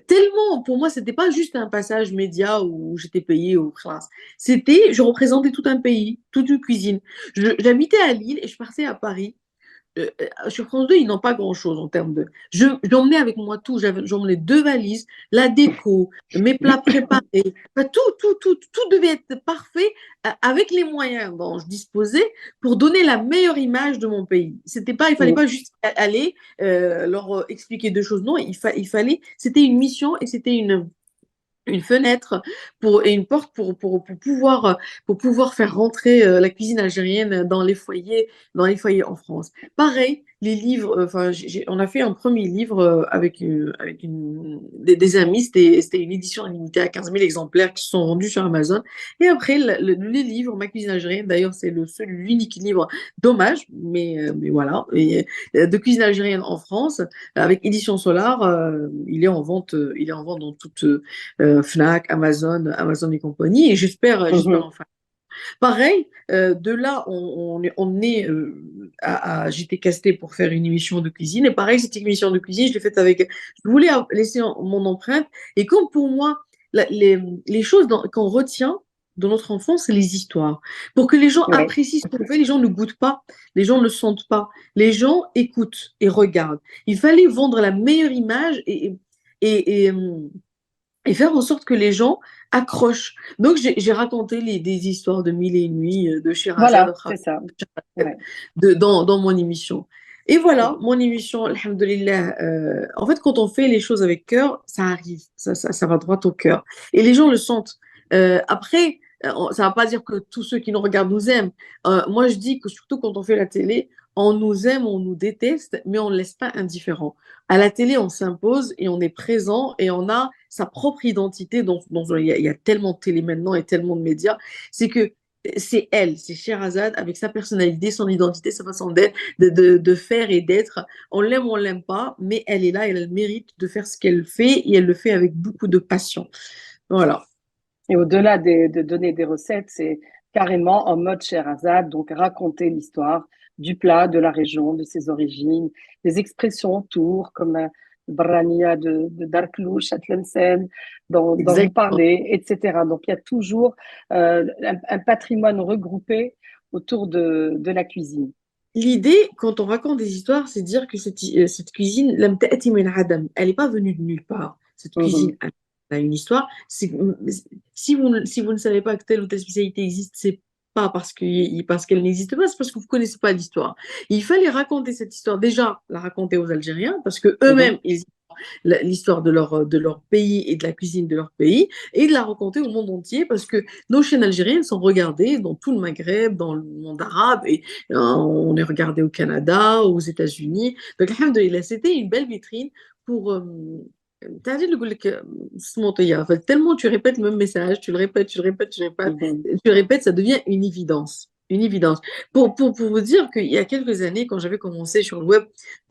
tellement, pour moi, c'était pas juste un passage média où j'étais payée au classe. Je représentais tout un pays, toute une cuisine. J'habitais à Lille et je partais à Paris. Sur France 2, ils n'ont pas grand-chose en termes de. J'emmenais avec moi tout. J'emmenais deux valises, la déco, mes plats préparés. Enfin, tout devait être parfait avec les moyens dont je disposais pour donner la meilleure image de mon pays. Il fallait
Mm.
pas juste aller leur expliquer deux choses. Non, il fallait. C'était une mission et c'était une fenêtre et une porte pour pouvoir faire rentrer la cuisine algérienne dans les foyers en France. Pareil, les livres, enfin, on a fait un premier livre des amis, c'était une édition limitée à 15 000 exemplaires qui se sont vendus sur Amazon. Et après, les livres, Ma cuisine algérienne, d'ailleurs, c'est l'unique livre, dommage, mais voilà, de cuisine algérienne en France, avec édition Solar, il est en vente dans toute Fnac, Amazon et compagnie, et j'espère
Mhm.
enfin. Pareil, de là, on est j'étais castée pour faire une émission de cuisine, et pareil, cette émission de cuisine, je l'ai faite je voulais laisser mon empreinte, et comme pour moi, les choses qu'on retient de notre enfance, c'est les histoires. Pour que les gens
Ouais.
apprécient ce qu'on fait, les gens ne goûtent pas, les gens ne sentent pas, les gens écoutent et regardent. Il fallait vendre la meilleure image et, et faire en sorte que les gens accrochent. Donc, j'ai raconté des histoires de Mille et une nuits de Sherazade
Voilà, c'est ça. Ouais.
dans mon émission. Et voilà,
Mhm.
mon émission, alhamdoulilah, en fait, quand on fait les choses avec cœur, ça arrive, ça va droit au cœur. Et les gens le sentent. Après, ça ne va pas dire que tous ceux qui nous regardent nous aiment. Moi, je dis que surtout quand on fait la télé, on nous aime, on nous déteste, mais on ne laisse pas indifférent. À la télé, on s'impose et on est présent et on a sa propre identité. Il y a tellement de télé maintenant et tellement de médias. C'est que c'est elle, c'est Sherazade avec sa personnalité, son identité, sa façon d'être, de faire et d'être. On l'aime pas, mais elle est là, elle mérite de faire ce qu'elle fait et elle le fait avec beaucoup de passion. Voilà.
Et au-delà de donner des recettes, c'est carrément en mode Sherazade, donc raconter l'histoire du plat, de la région, de ses origines, des expressions autour, comme Brania de Darklouch, à Tlemcen, dont vous
Exactement.
parlez, etc. Donc, il y a toujours un patrimoine regroupé autour de la cuisine.
L'idée, quand on raconte des histoires, c'est de dire que cette cuisine, لم تأتي من عدم. Elle n'est pas venue de nulle part. Cette cuisine
Mhm.
a une histoire. Si vous ne savez pas que telle ou telle spécialité existe, c'est pas parce qu'elle n'existe pas, c'est parce que vous ne connaissez pas l'histoire. Il fallait raconter cette histoire, déjà la raconter aux Algériens, parce que
Mhm.
eux-mêmes, ils l'histoire de leur pays et de la cuisine de leur pays et de la raconter au monde entier parce que nos chaînes algériennes sont regardées dans tout le Maghreb, dans le monde arabe et on est regardé au Canada, aux États-Unis. Donc, alhamdoulilah, c'était une belle vitrine pour. تعرفي اللي يقول لك الصموطية. En fait, tellement tu répètes le même message, tu le répètes, tu le répètes,
Mhm.
tu le répètes, ça devient une évidence. Une évidence. Pour vous dire qu'il y a quelques années, quand j'avais commencé sur le web,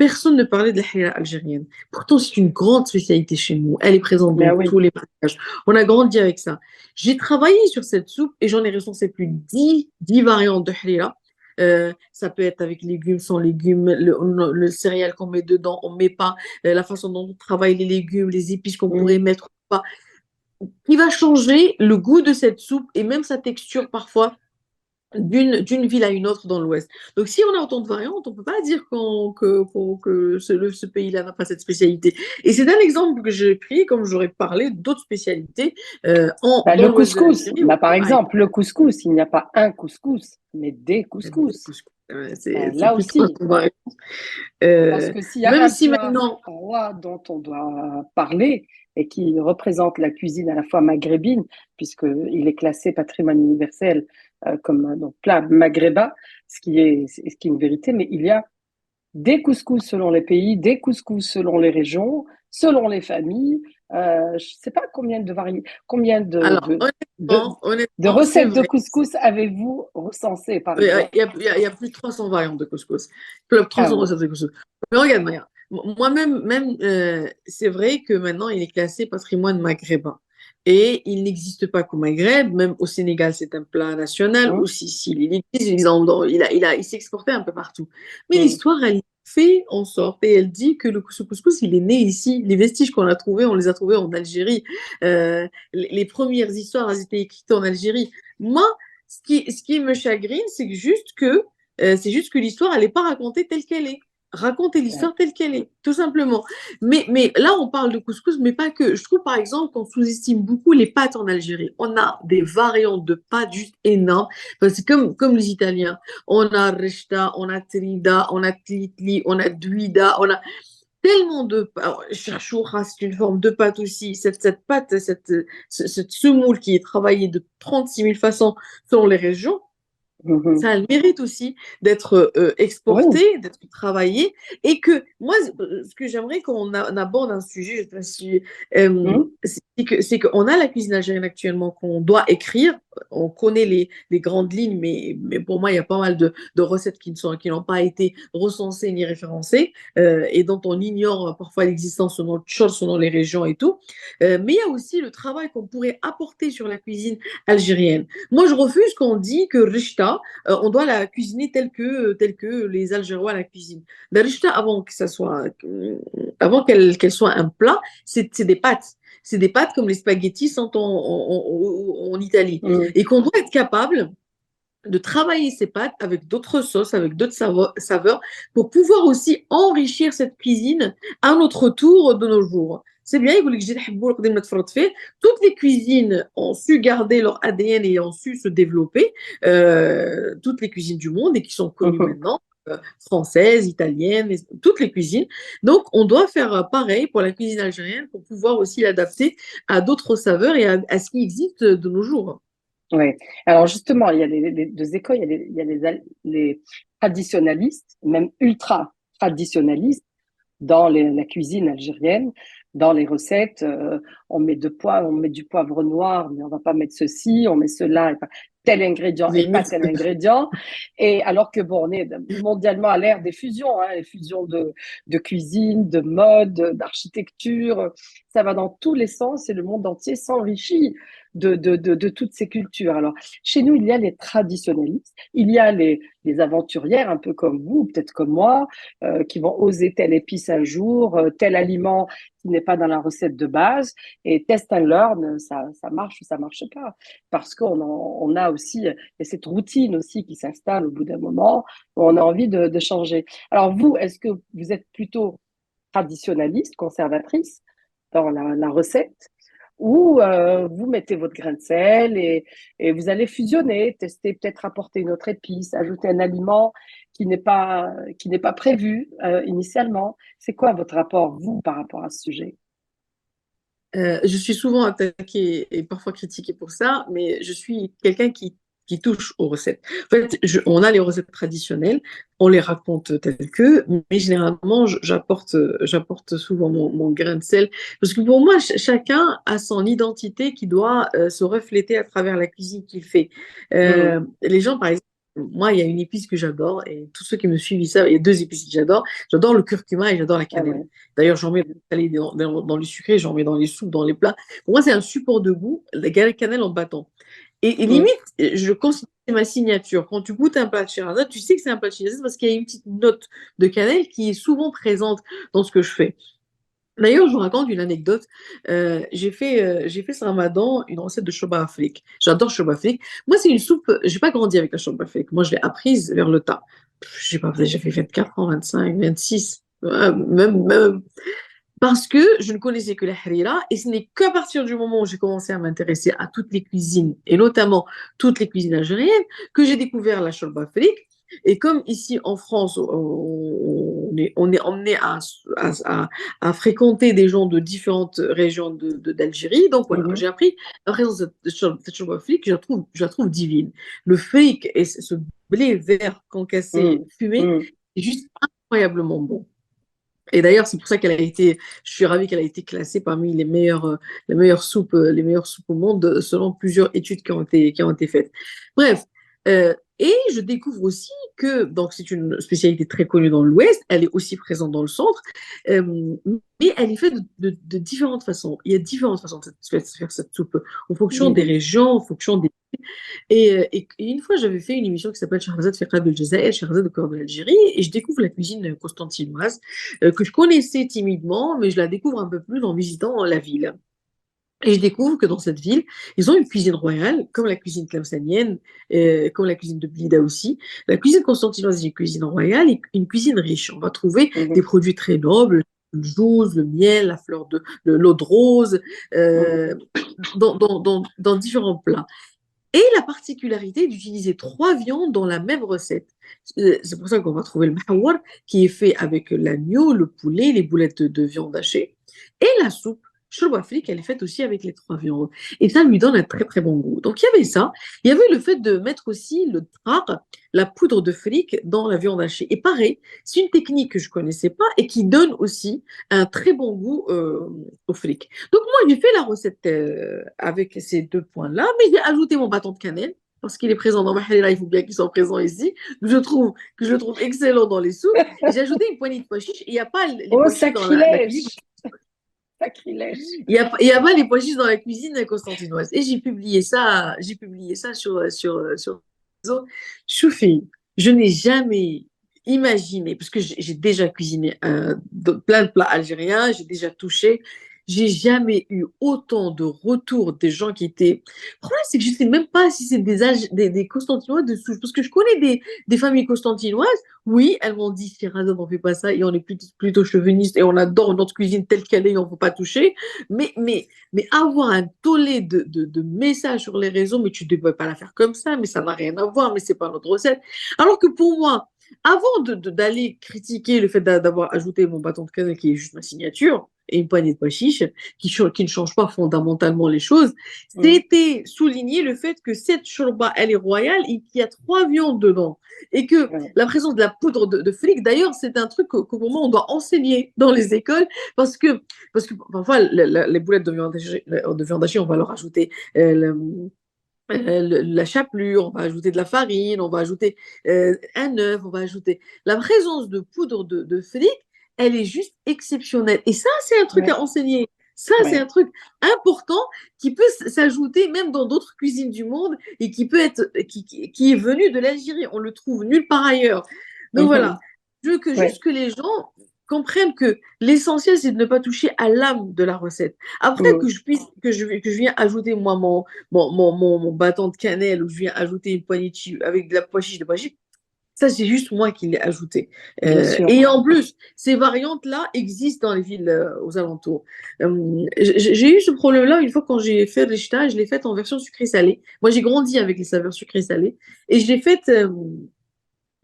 personne ne parlait de la halala algérienne. Pourtant, c'est une grande spécialité chez nous. Elle est présente
Ben
dans
oui.
tous les mariages. On a grandi avec ça. J'ai travaillé sur cette soupe et j'en ai recensé plus de 10 variantes de halala. Ça peut être avec légumes, sans légumes, le céréal qu'on met dedans, on met pas, la façon dont on travaille les légumes, les épices qu'on pourrait
Mhm.
mettre ou pas, qui va changer le goût de cette soupe et même sa texture parfois d'une ville à une autre dans l'Ouest. Donc, si on a autant de variantes, on ne peut pas dire que ce pays-là n'a pas cette spécialité. Et c'est un exemple que j'ai pris, comme j'aurais parlé d'autres spécialités
Ben,
dans
le
l'Ouest de
couscous,
l'Algérie
ben,
ou
par
ailleurs.
exemple, le couscous, il n'y a pas un couscous, mais des couscous.
C'est
Là
plus de 300
aussi,
variantes.
parce que s'il y a
Même
un
si
plat
maintenant,
roi dont on doit parler et qui représente la cuisine à la fois maghrébine, puisqu'il est classé patrimoine universel comme donc, plat maghrébin, ce qui est une vérité, mais il y a des couscous selon les pays, des couscous selon les régions, selon les familles. Je ne sais pas combien
alors
de
honnêtement, c'est
recettes de
vrai.
couscous avez-vous recensées, par exemple?
Il y a plus de 300 variantes de couscous. Plus de
Ah
300
oui.
recettes de couscous. Mais regarde, Maya, moi-même, c'est vrai que maintenant, il est classé patrimoine maghrébin. Et il n'existe pas qu'au Maghreb, même au Sénégal, c'est un plat national. Au
Hum,
Sicile, il existe, il s'est exporté un peu partout. Mais
hum,
l'histoire, elle fait en sorte, et elle dit que ce couscous, il est né ici. Les vestiges qu'on a trouvés, on les a trouvés en Algérie. Les premières histoires, elles étaient écrites en Algérie. Moi, ce qui me chagrine, c'est juste que l'histoire, elle n'est pas racontée telle qu'elle est. Racontez
ouais.
l'histoire telle qu'elle est, tout simplement. Mais là, on parle de couscous, mais pas que. Je trouve, par exemple, qu'on sous-estime beaucoup les pâtes en Algérie. On a des variantes de pâtes juste énormes. Enfin, c'est comme les Italiens. On a rechta, on a trida, on a tlitli, on a duida, on a tellement de pâtes. Cherchoura, c'est une forme de pâte aussi. Cette pâte, cette semoule qui est travaillée de 36 000 façons selon les régions,
Mhm.
ça a le mérite aussi d'être exporté,
Oui.
d'être travaillé, et que moi, ce que j'aimerais qu'on aborde un sujet, je sais pas si,
Hum,
c'est qu'on a la cuisine algérienne actuellement qu'on doit écrire. On connaît les grandes lignes, mais pour moi, il y a pas mal de recettes qui n'ont pas été recensées ni référencées et dont on ignore parfois l'existence selon le chose, selon les régions et tout. Mais il y a aussi le travail qu'on pourrait apporter sur la cuisine algérienne. Moi, je refuse qu'on dit que Rishta, on doit la cuisiner telle que les Algérois la cuisinent. La rishta, avant qu'elle soit un plat, c'est des pâtes. C'est des pâtes comme les spaghettis sont en Italie.
hum.
Et qu'on doit être capable de travailler ces pâtes avec d'autres sauces, avec d'autres saveurs, pour pouvoir aussi enrichir cette cuisine à notre tour de nos jours. C'est bien, toutes les cuisines ont su garder leur ADN et ont su se développer, toutes les cuisines du monde et qui sont connues
Mhm.
maintenant, françaises, italiennes, toutes les cuisines. Donc, on doit faire pareil pour la cuisine algérienne pour pouvoir aussi l'adapter à d'autres saveurs et à ce qui existe de nos jours.
Oui. Alors justement, il y a les deux écoles, il y a les traditionalistes, même ultra traditionalistes, dans la cuisine algérienne, dans les recettes. On met on met du poivre noir, mais on va pas mettre ceci, on met cela. tel ingrédient et
Les
pas
multi-
tel ingrédient. Et alors que bon, on est mondialement à l'ère des fusions, hein, les fusions de cuisine, de mode, d'architecture. Ça va dans tous les sens et le monde entier s'enrichit de toutes ces cultures. Alors, chez nous, il y a les traditionnalistes, il y a les aventurières, un peu comme vous, peut-être comme moi, qui vont oser telle épice un jour, tel aliment qui n'est pas dans la recette de base, et test and learn, ça marche ou ça marche pas. Parce on a aussi, il y a cette routine aussi qui s'installe au bout d'un moment, où on a envie de changer. Alors vous, est-ce que vous êtes plutôt traditionnaliste, conservatrice dans la recette, ou vous mettez votre grain de sel et vous allez fusionner, tester, peut-être apporter une autre épice, ajouter un aliment qui n'est pas prévu initialement. C'est quoi votre rapport, vous, par rapport à ce sujet?
Je suis souvent attaquée et parfois critiquée pour ça, mais je suis quelqu'un qui touche aux recettes. En fait, on a les recettes traditionnelles, on les raconte telles que, mais généralement, j'apporte souvent mon grain de sel. Parce que pour moi, chacun a son identité qui doit se refléter à travers la cuisine qu'il fait.
Mmh.
Les gens, par exemple, moi, il y a une épice que j'adore, et tous ceux qui me suivent, ils savent, il y a deux épices que j'adore. J'adore le curcuma et j'adore la
Ah
cannelle.
ouais.
D'ailleurs, j'en mets dans le salé, dans le sucré, j'en mets dans les soupes, dans les plats. Pour moi, c'est un support de goût, la cannelle en bâton. Et
Mmh.
limite, je considère que c'est ma signature. Quand tu goûtes un plat de Sherazade, tu sais que c'est un plat de Sherazade parce qu'il y a une petite note de cannelle qui est souvent présente dans ce que je fais. D'ailleurs, je vous raconte une anecdote. J'ai fait ce ramadan une recette de shorba afrique. J'adore shorba afrique. Moi, c'est une soupe. J'ai pas grandi avec la shorba afrique. Moi, je l'ai apprise vers le tas. Je sais pas, peut-être j'ai fait 24 ans, 25, 26, même parce que je ne connaissais que la harira et ce n'est qu'à partir du moment où j'ai commencé à m'intéresser à toutes les cuisines et notamment toutes les cuisines algériennes que j'ai découvert la shorba afrique. Et comme ici en France, on est emmené à fréquenter des gens de différentes régions d'Algérie, donc voilà,
Mmh.
j'ai appris la présence de cette shorba afrique, je la trouve divine. Le fric et ce blé vert concassé
Mmh.
fumé,
Mmh.
c'est juste incroyablement bon. Et d'ailleurs, c'est pour ça je suis ravie qu'elle a été classée parmi les meilleures soupes au monde selon plusieurs études qui ont été faites. Bref, et je découvre aussi que, donc c'est une spécialité très connue dans l'Ouest, elle est aussi présente dans le centre, mais elle est faite de différentes façons. Il y a différentes façons de faire cette soupe en fonction des
Mmh.
régions, en fonction des et une fois, j'avais fait une émission qui s'appelle Shahrazad Fiqh Al Jazair, Shahrazad au cœur de l'Algérie, et je découvre la cuisine constantinoise, que je connaissais timidement, mais je la découvre un peu plus en visitant la ville. Et je découvre que dans cette ville, ils ont une cuisine royale, comme la cuisine tlemcenienne, comme la cuisine de Blida aussi. La cuisine constantinoise est une cuisine royale et une cuisine riche. On va trouver des
Mmh.
produits très nobles, le jouz, le miel, l'eau de rose,
Mmh.
euh, dans différents plats. Et la particularité d'utiliser trois viandes dans la même recette. C'est pour ça qu'on va trouver le mahawar, qui est fait avec l'agneau, le poulet, les boulettes de viande hachée. Et la soupe, shorba afrique, elle est faite aussi avec les trois viandes. Et ça lui donne un très très bon goût. Donc il y avait ça. Il y avait le fait de mettre aussi le tar, la poudre de fric, dans la viande hachée. Et pareil, c'est une technique que je connaissais pas et qui donne aussi un très bon goût au fric. Donc moi, j'ai fait la recette avec ces deux points-là, mais j'ai ajouté mon bâton de cannelle parce qu'il est présent dans ma halila, il faut bien qu'il soit présent ici. Je le trouve excellent dans les soupes. Et j'ai ajouté une poignée de pois chiches. Il n'y a pas les
Oh,
pois chiches dans la cuisine.
sacrilège! Sacrilège!
Il y a pas les pois chiches dans la cuisine constantinoise. Et j'ai publié ça sur les réseaux. Choufi, je n'ai jamais imaginé, parce que j'ai déjà cuisiné plein de plats algériens, j'ai déjà touché, j'ai jamais eu autant de retours des gens qui étaient. Le problème, c'est que je ne sais même pas si c'est des Constantinois de souche, parce que je connais des familles constantinoises. Oui, elles m'ont dit, Sherazade, on ne fait pas ça, et on est plutôt chauviniste, et on adore notre cuisine telle qu'elle est, et on ne faut pas toucher. Mais avoir un tollé de messages sur les réseaux, mais tu ne devrais pas la faire comme ça, mais ça n'a rien à voir, mais c'est pas notre recette. Alors que pour moi, avant d'aller critiquer le fait d'avoir ajouté mon bâton de cannelle, qui est juste ma signature, et une poignée de pois chiches, qui ne change pas fondamentalement les choses,
Mmh.
c'était souligner le fait que cette shorba, elle est royale et qu'il y a trois viandes dedans. Et que
Ouais.
la présence de la poudre de fric, d'ailleurs, c'est un truc que pour moi, on doit enseigner dans les écoles, parce que parfois, les boulettes de viande hachée, on va leur ajouter la chapelure, on va ajouter de la farine, on va ajouter un œuf, on va ajouter. La présence de poudre de fric, elle est juste exceptionnelle. Et ça, c'est un truc
Ouais,
à enseigner. Ça, c'est un
ouais.
truc important qui peut s'ajouter même dans d'autres cuisines du monde et qui peut être, qui est venu de l'Algérie. On le trouve nulle part ailleurs. Donc voilà,
Mhm.
je veux
Ouais.
juste que les gens comprennent que l'essentiel, c'est de ne pas toucher à l'âme de la recette. Après
Mm.
que je viens ajouter moi mon bâton de cannelle où je viens ajouter une poignée de avec de la pois chiche de pois chiche, ça c'est juste moi qui l'ai ajouté.
Bien sûr.
Et en plus, ces variantes-là existent dans les villes aux alentours. J'ai eu ce problème-là une fois quand j'ai fait les ch'tas, je l'ai faite en version sucrée-salée. Moi j'ai grandi avec les saveurs sucrées-salées et je l'ai faite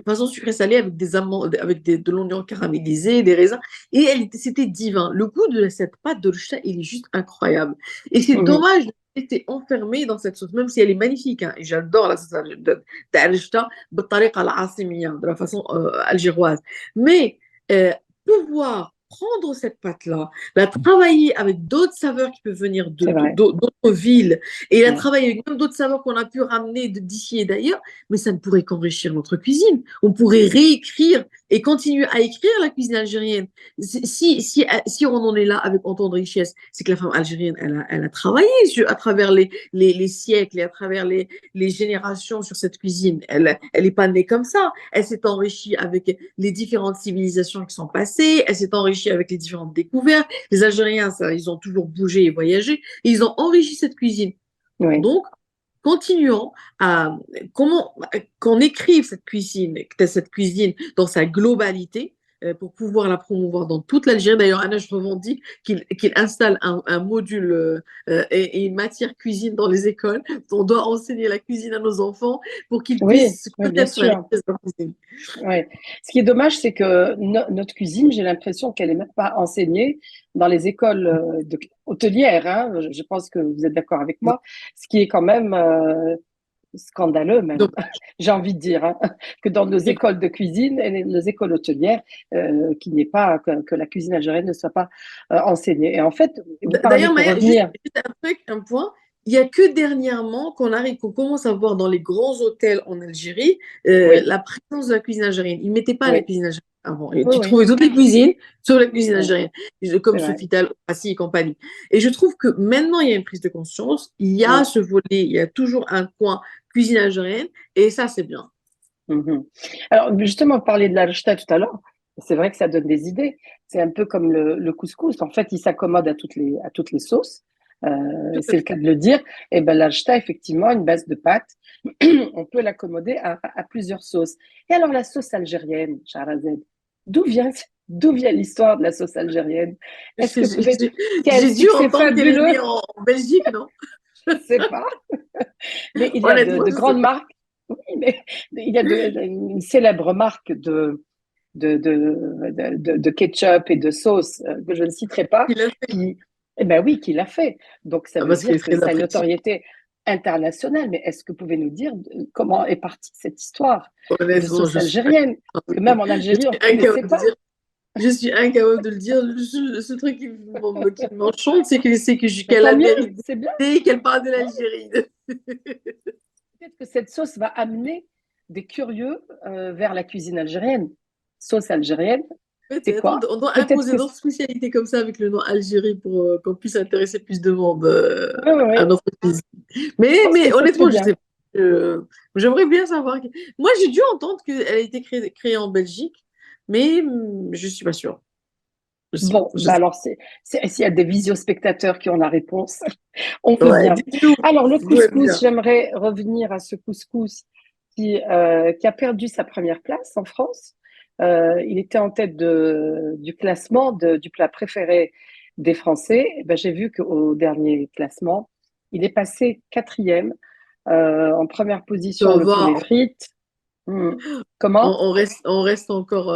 façon sucré-salé avec des amandes, avec de l'oignon caramélisé, des raisins. Et c'était divin. Le goût de cette pâte de l'chta, il est juste incroyable. Et c'est
Mhm.
dommage d'être enfermé dans cette sauce, même si elle est magnifique. Hein, et j'adore la sauce de l'chta de la façon algéroise. Mais euh, pouvoir prendre cette pâte-là, la travailler avec d'autres saveurs qui peuvent venir
C'est vrai.
d'autres villes, et la
Ouais.
travailler avec même d'autres saveurs qu'on a pu ramener d'ici et d'ailleurs, mais ça ne pourrait qu'enrichir notre cuisine. On pourrait réécrire et continuer à écrire la cuisine algérienne. Si on en est là avec autant de richesse, c'est que la femme algérienne, elle a travaillé à travers les siècles et à travers les générations sur cette cuisine. Elle n'est pas née comme ça. Elle s'est enrichie avec les différentes civilisations qui sont passées. Elle s'est enrichie avec les différentes découvertes. Les Algériens, ça, ils ont toujours bougé et voyagé. Et ils ont enrichi cette cuisine.
Oui.
Donc, continuons à comment qu'on écrive cette cuisine dans sa globalité pour pouvoir la promouvoir dans toute l'Algérie. D'ailleurs, Anna, je revendique qu'il installe un module et une matière cuisine dans les écoles. On doit enseigner la cuisine à nos enfants pour qu'ils
Oui,
puissent
oui, bien
connaître la
sûr.
richesse de la cuisine.
Ouais. Ce qui est dommage, c'est que notre cuisine, j'ai l'impression qu'elle est même pas enseignée dans les écoles hôtelières. Hein. Je pense que vous êtes d'accord avec moi. Ce qui est quand même scandaleux, même.
Dommage.
J'ai envie de dire hein, que dans nos écoles de cuisine et nos écoles hôtelières, qu'il n'y ait pas que la cuisine algérienne ne soit pas enseignée. Et en fait, vous parlez
D'ailleurs,
pour
Maya, juste,
revenir.
juste un truc, un point. Il n'y a que dernièrement qu'on commence à voir dans les grands hôtels en Algérie
Oui,
la présence de la cuisine algérienne. Ils ne mettaient pas la
oui,
cuisine algérienne avant. Et
oui,
tu
oui,
trouvais toutes les cuisines sur la cuisine
oui,
algérienne, comme
c'est vrai.
Sofitel, Assis et compagnie. Et je trouve que maintenant, il y a une prise de conscience. Il y a
Mm.
ce volet, il y a toujours un coin cuisine algérienne. Et ça, c'est bien.
Mhm. Alors, justement, parler de la rechta tout à l'heure, c'est vrai que ça donne des idées. C'est un peu comme le couscous. En fait, il s'accommode à toutes les sauces.
Tout à
C'est le cas de le dire. Et ben, la rechta, effectivement, une base de pâte, on peut l'accommoder à plusieurs sauces. Et alors, la sauce algérienne, Shahrazad, d'où vient, d'où vient l'histoire de la sauce algérienne? Est-ce que
fait.
peut-être c'est un
J'ai dû
succès
entendre qu'elle est
fabuleux?
née en Belgique, non?
Je sais pas. Mais il y a
Honnêtement,
de
je ne sais
grandes
pas.
marques. Oui, mais il y a une célèbre marque de ketchup et de sauce que je ne citerai pas,
Il a fait.
qui, eh ben oui, qui l'a fait. Donc ça veut
Parce qu'il est
dire que
très
ça a une
apprécié.
notoriété internationale. Mais est-ce que vous pouvez nous dire comment est partie cette histoire de
Honnêtement,
sauce algérienne? Parce que même en
je
Algérie, on
suis
ne connaissait
incapable de
pas.
dire. Je suis incapable de le dire. Le seul truc qui m'enchante,
Mais
qu'elle a
tant
le
mieux,
mérite
c'est bien.
d'exister, qu'elle parle de l'Algérie.
Peut-être que cette sauce va amener des curieux vers la cuisine algérienne. Sauce algérienne, c'est
Peut-être.
quoi?
On doit
Peut-être
imposer
que
d'autres spécialités comme ça avec le nom Algérie pour qu'on puisse intéresser plus de monde
oui, oui,
à
oui.
notre cuisine.
Je pense que
Mais
ce serait
honnêtement, je
bien.
sais pas. J'aimerais bien savoir. Moi, j'ai dû entendre qu'elle a été créée en Belgique, mais je suis pas sûre.
Bon,
Je
bah
sais.
alors, s'il y a des visio-spectateurs qui ont la réponse, on veut
Ouais,
bien.
dites-nous.
Alors, le
Nous aime
couscous,
bien.
j'aimerais revenir à ce couscous qui a perdu sa première place en France. Il était en tête du classement du plat préféré des Français. Eh ben, j'ai vu qu'au dernier classement, il est passé quatrième. En première
Ça
position, le poulet
va.
frites. Hmm. Comment?
On reste encore,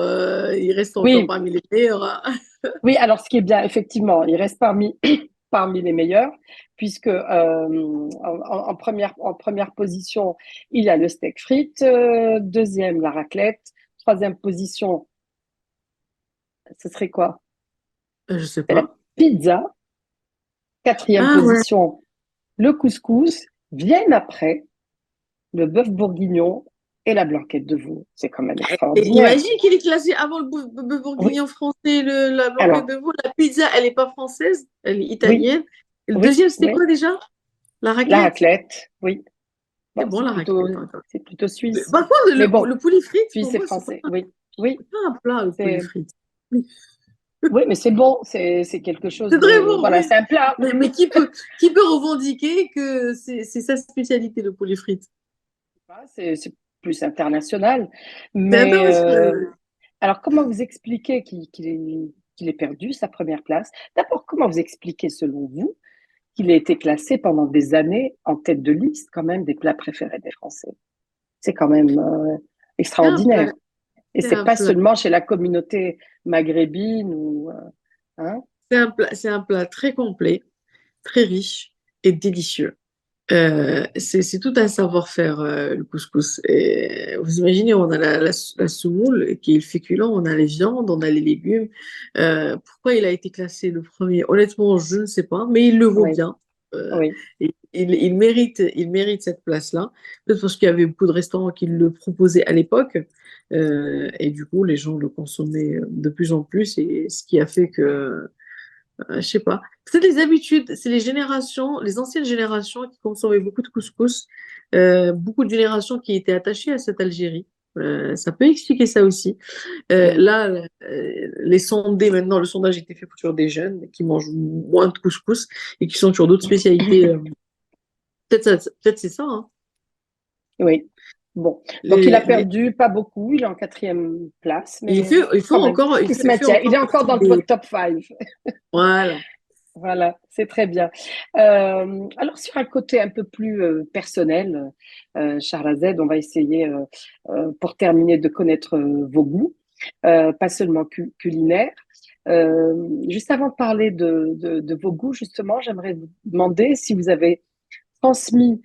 il reste encore
Oui,
parmi les meilleurs. Hein.
oui, alors ce qui est bien, effectivement, il reste parmi les meilleurs, puisque en première position, il y a le steak frites, deuxième, la raclette, troisième position, ce serait quoi?
Je sais
C'est la
pas.
pizza, quatrième
Ah ouais.
position, le couscous, Viennent après le bœuf bourguignon et la blanquette de veau. C'est quand même
Et
extraordinaire.
imagine qu'il est classé avant le
Oui,
bourguignon français, la blanquette
alors,
de veau. La pizza, elle n'est pas française, elle est
oui,
italienne. Et le
oui,
deuxième, c'était
oui.
quoi déjà? La
La
raclette.
raclette, oui.
C'est
Bon,
bon, la raclette, hein.
c'est plutôt suisse.
Par contre,
Mais bon,
le poulet frites, pour
suisse et
moi,
français, oui, oui.
c'est pas un plat, le poulet
C'est,
frites.
oui, mais c'est bon, c'est quelque chose
C'est très
de,
bon,
voilà,
oui.
c'est un plat.
Mais qui peut revendiquer que c'est sa spécialité, le poulet frites?
C'est plus international.
C'est
Mais
international.
alors, comment vous expliquez qu'il ait perdu sa première place? D'abord, comment vous expliquez, selon vous, qu'il a été classé pendant des années en tête de liste quand même des plats préférés des Français? C'est quand même
C'est un plat,
extraordinaire. Et
c'est
c'est
un
pas
plat.
seulement chez la communauté maghrébine ou hein?
C'est un plat très complet, très riche et délicieux. C'est tout un savoir-faire, le couscous. Et vous imaginez, on a la semoule, qui est le féculent, on a les viandes, on a les légumes. Pourquoi il a été classé le premier? Honnêtement, je ne sais pas, mais il le vaut
Oui,
bien. Euh,
oui,
il mérite cette place-là. Peut-être parce qu'il y avait beaucoup de restaurants qui le proposaient à l'époque. Et du coup, les gens le consommaient de plus en plus. Et ce qui a fait que je sais pas. C'est les habitudes, c'est les générations, les anciennes générations qui consommaient beaucoup de couscous, beaucoup de générations qui étaient attachées à cette Algérie. Ça peut expliquer ça aussi.
oui.
Là, les sondés, maintenant, le sondage a été fait sur des jeunes qui mangent moins de couscous et qui sont sur d'autres spécialités. Peut-être c'est ça, hein.
Oui. Bon. Donc, il a
Les, les-
perdu pas beaucoup. Il est en quatrième place, mais quand même, il se
il fait
maintient. Il
encore
est encore
partie
dans
des.
votre top 5.
Voilà.
Voilà, c'est très bien. Alors, sur un côté un peu plus personnel, Shahrazad, on va essayer, pour terminer, de connaître vos goûts, pas seulement culinaires. Juste avant de parler de vos goûts, justement, j'aimerais vous demander si vous avez transmis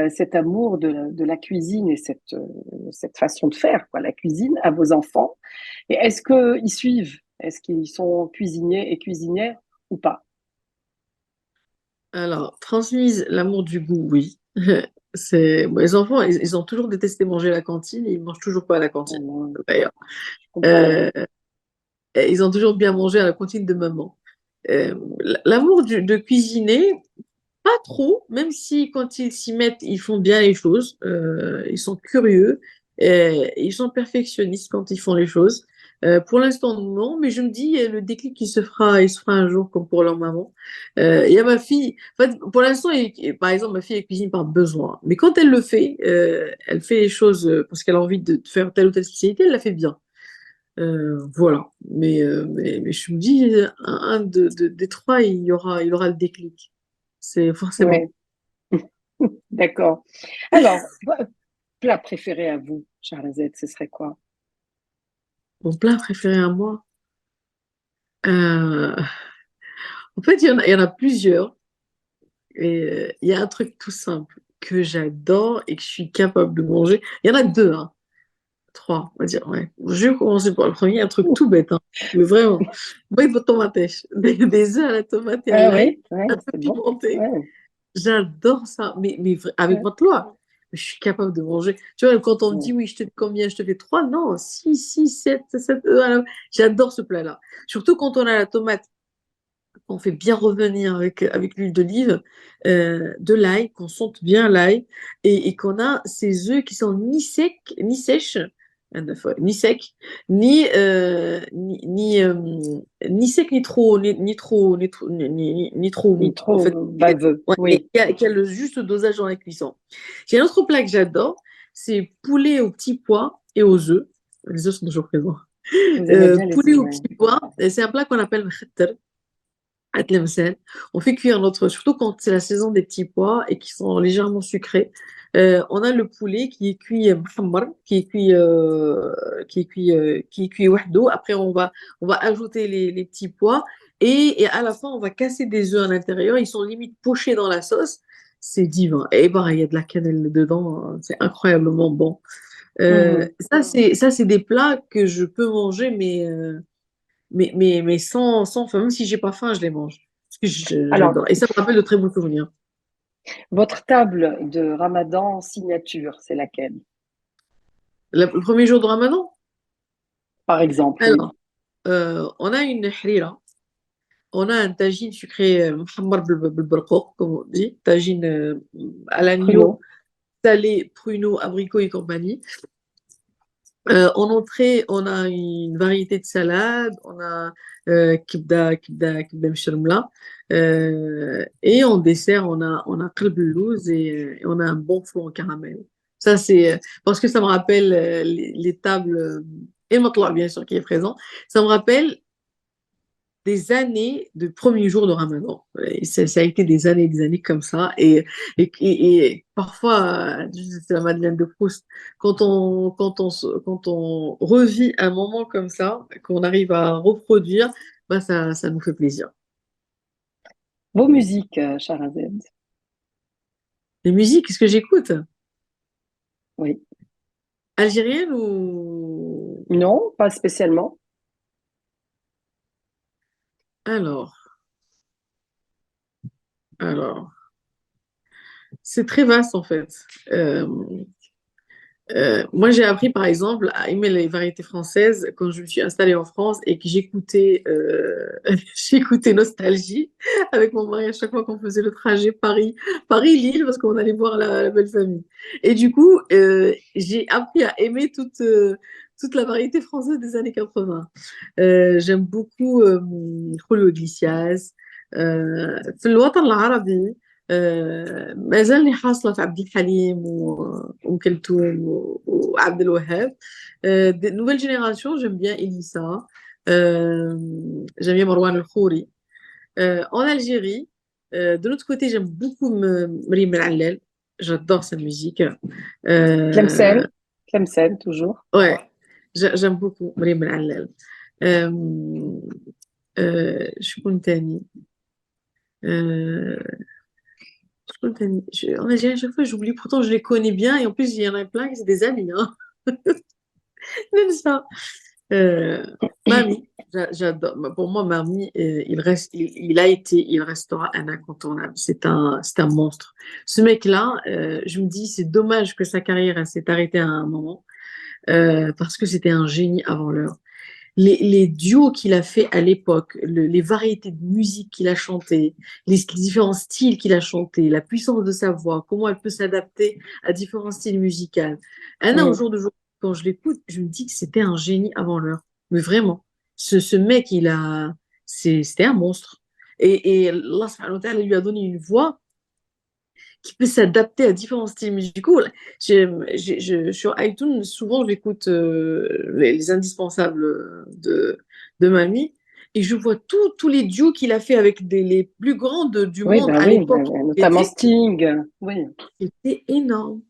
cet amour de la cuisine et cette façon de faire, quoi, la cuisine, à vos enfants. Et est-ce qu'ils suivent? Est-ce qu'ils sont cuisiniers et cuisinières ou pas?
Alors, transmise l'amour du goût, oui. Bon, les enfants, ils ont toujours détesté manger à la cantine et ils mangent toujours pas à la cantine,
Euh,
d'ailleurs.
je comprends.
Euh, et ils ont toujours bien mangé à la cantine de maman. L'amour de cuisiner, pas trop, même si quand ils s'y mettent, ils font bien les choses. Ils sont curieux, ils sont perfectionnistes quand ils font les choses. Pour l'instant, non, mais je me dis, le déclic, il se fera un jour comme pour leur maman. Il y a ma fille, en fait, pour l'instant, par exemple, ma fille, elle cuisine par besoin. Mais quand elle fait les choses parce qu'elle a envie de faire telle ou telle spécialité, elle la fait bien. Voilà. Mais je me dis, des trois, il aura le déclic. C'est forcément.
Ouais, d'accord. Alors, votre plat préféré à vous, Charlotte, ce serait quoi?
Mon plat préféré à moi. Euh, En fait, il y en a plusieurs. Et il y a un truc tout simple que j'adore et que je suis capable de manger. Il y en a deux, hein. Trois, on va dire. Ouais. Je vais commencer par le premier, un truc tout bête, hein. Mais vraiment. Moi, il faut tomate. Des œufs à la tomate et à
Ah
l'ail,
oui, ouais,
un peu
c'est bon.
pimenté.
Ouais,
J'adore ça. Avec
ouais,
votre loi, je suis capable de manger. Tu vois, quand on me dit
ouais.
oui, je te fais combien? Je te fais trois. Non, six, sept œufs J'adore ce plat-là. Surtout quand on a la tomate qu'on fait bien revenir avec l'huile d'olive, de l'ail, qu'on sente bien l'ail, et qu'on a ces œufs qui sont ni secs, ni sèches, ni secs, ni secs, ni trop
Il est
mou. En fait,
trop baveux,
ouais, et
oui.
qui a le juste dosage dans la cuisson. J'ai un autre plat que j'adore, c'est poulet aux petits pois et aux œufs. Les œufs sont toujours présents.
Vous aimez bien les
Poulet
œufs,
aux
ouais.
petits pois, c'est un plat qu'on appelle mkhatar à Tlemcen. On fait cuire surtout quand c'est la saison des petits pois et qui sont légèrement sucrés. On a le poulet qui est cuit mhammar, qui est cuit wahdo. Après, on va ajouter les petits pois et à la fin, on va casser des œufs à l'intérieur. Ils sont limite pochés dans la sauce. C'est divin. Et bah, il y a de la cannelle dedans, hein. C'est incroyablement bon.
Mhm.
Ça, c'est des plats que je peux manger, mais sans faim. Même si j'ai pas faim, je les mange. Parce que
Alors,
j'adore. Et ça me rappelle de très bons souvenirs.
Votre table de Ramadan signature, c'est laquelle?
Le premier jour de Ramadan?
Par exemple, oui.
Alors, on a une harira, on a un tagine sucré mohammed بالبرقوق, comme on dit, tagine à l'agneau,
Pruneau.
salé, pruneau, abricot et compagnie. En entrée, on a une variété de salades, on a kibda mshirmla. Et en dessert, on a qalb al-louz et on a un bon flan au caramel. Ça, c'est parce que ça me rappelle les tables, et le matla, bien sûr, qui est présent. Ça me rappelle des années de premiers jours de Ramadan. Et ça a été des années comme ça. Et parfois, c'est la Madeleine de Proust, quand on revit un moment comme ça, qu'on arrive à reproduire, bah ça nous fait plaisir.
Vos musiques, Sharazed.
Les musiques, qu'est-ce que j'écoute?
Oui.
Algérienne ou...
Non, pas spécialement.
Alors, alors, c'est très vaste en fait. Euh, Moi, j'ai appris, par exemple, à aimer les variétés françaises quand je me suis installée en France et que j'écoutais j'écoutais Nostalgie avec mon mari à chaque fois qu'on faisait le trajet Paris-Lille parce qu'on allait voir la belle famille. Et du coup, j'ai appris à aimer toute la variété française des années 80. J'aime beaucoup Julio Iglesias. في الوطن العربي ما زالني حاصلة في عبد الحليم وأم كلثوم وعبد الوهاب. Des nouvelles générations, j'aime bien Elissa, euh, j'aime bien Marwan El Khouri. En Algérie, de l'autre côté, j'aime beaucoup Mrim El Allel. J'adore sa musique. Euh,
Tlemcen. Tlemcen, toujours.
ouais, j'aime beaucoup Mrim El Allel. Euh, شكون تاني euh, En Algérie, à chaque fois, j'oublie. Pourtant, je les connais bien. Et en plus, il y en a plein qui c'est des amis. Hein. Même ça. Euh, Mamie, j'adore. Pour moi, Mamie, il a été, il restera un incontournable. C'est un monstre. Ce mec-là, je me dis, c'est dommage que sa carrière elle s'est arrêtée à un moment parce que c'était un génie avant l'heure. Les duos qu'il a fait à l'époque, les variétés de musique qu'il a chanté, les différents styles qu'il a chanté, la puissance de sa voix, comment elle peut s'adapter à différents styles musicaux. Anna, au
Mm.
jour d'aujourd'hui, quand je l'écoute, je me dis que c'était un génie avant l'heure. Mais vraiment, ce mec, c'était un monstre. Et Allah subhanahu wa ta'ala lui a donné une voix qui peut s'adapter à différents styles musicaux. Sur iTunes, souvent, j'écoute les indispensables de Mamie et je vois tous les duos qu'il a fait avec les plus grands du
Oui,
monde
bah
à
oui, bah,
l'époque.
notamment
C'était,
Sting. Oui,
c'était énorme.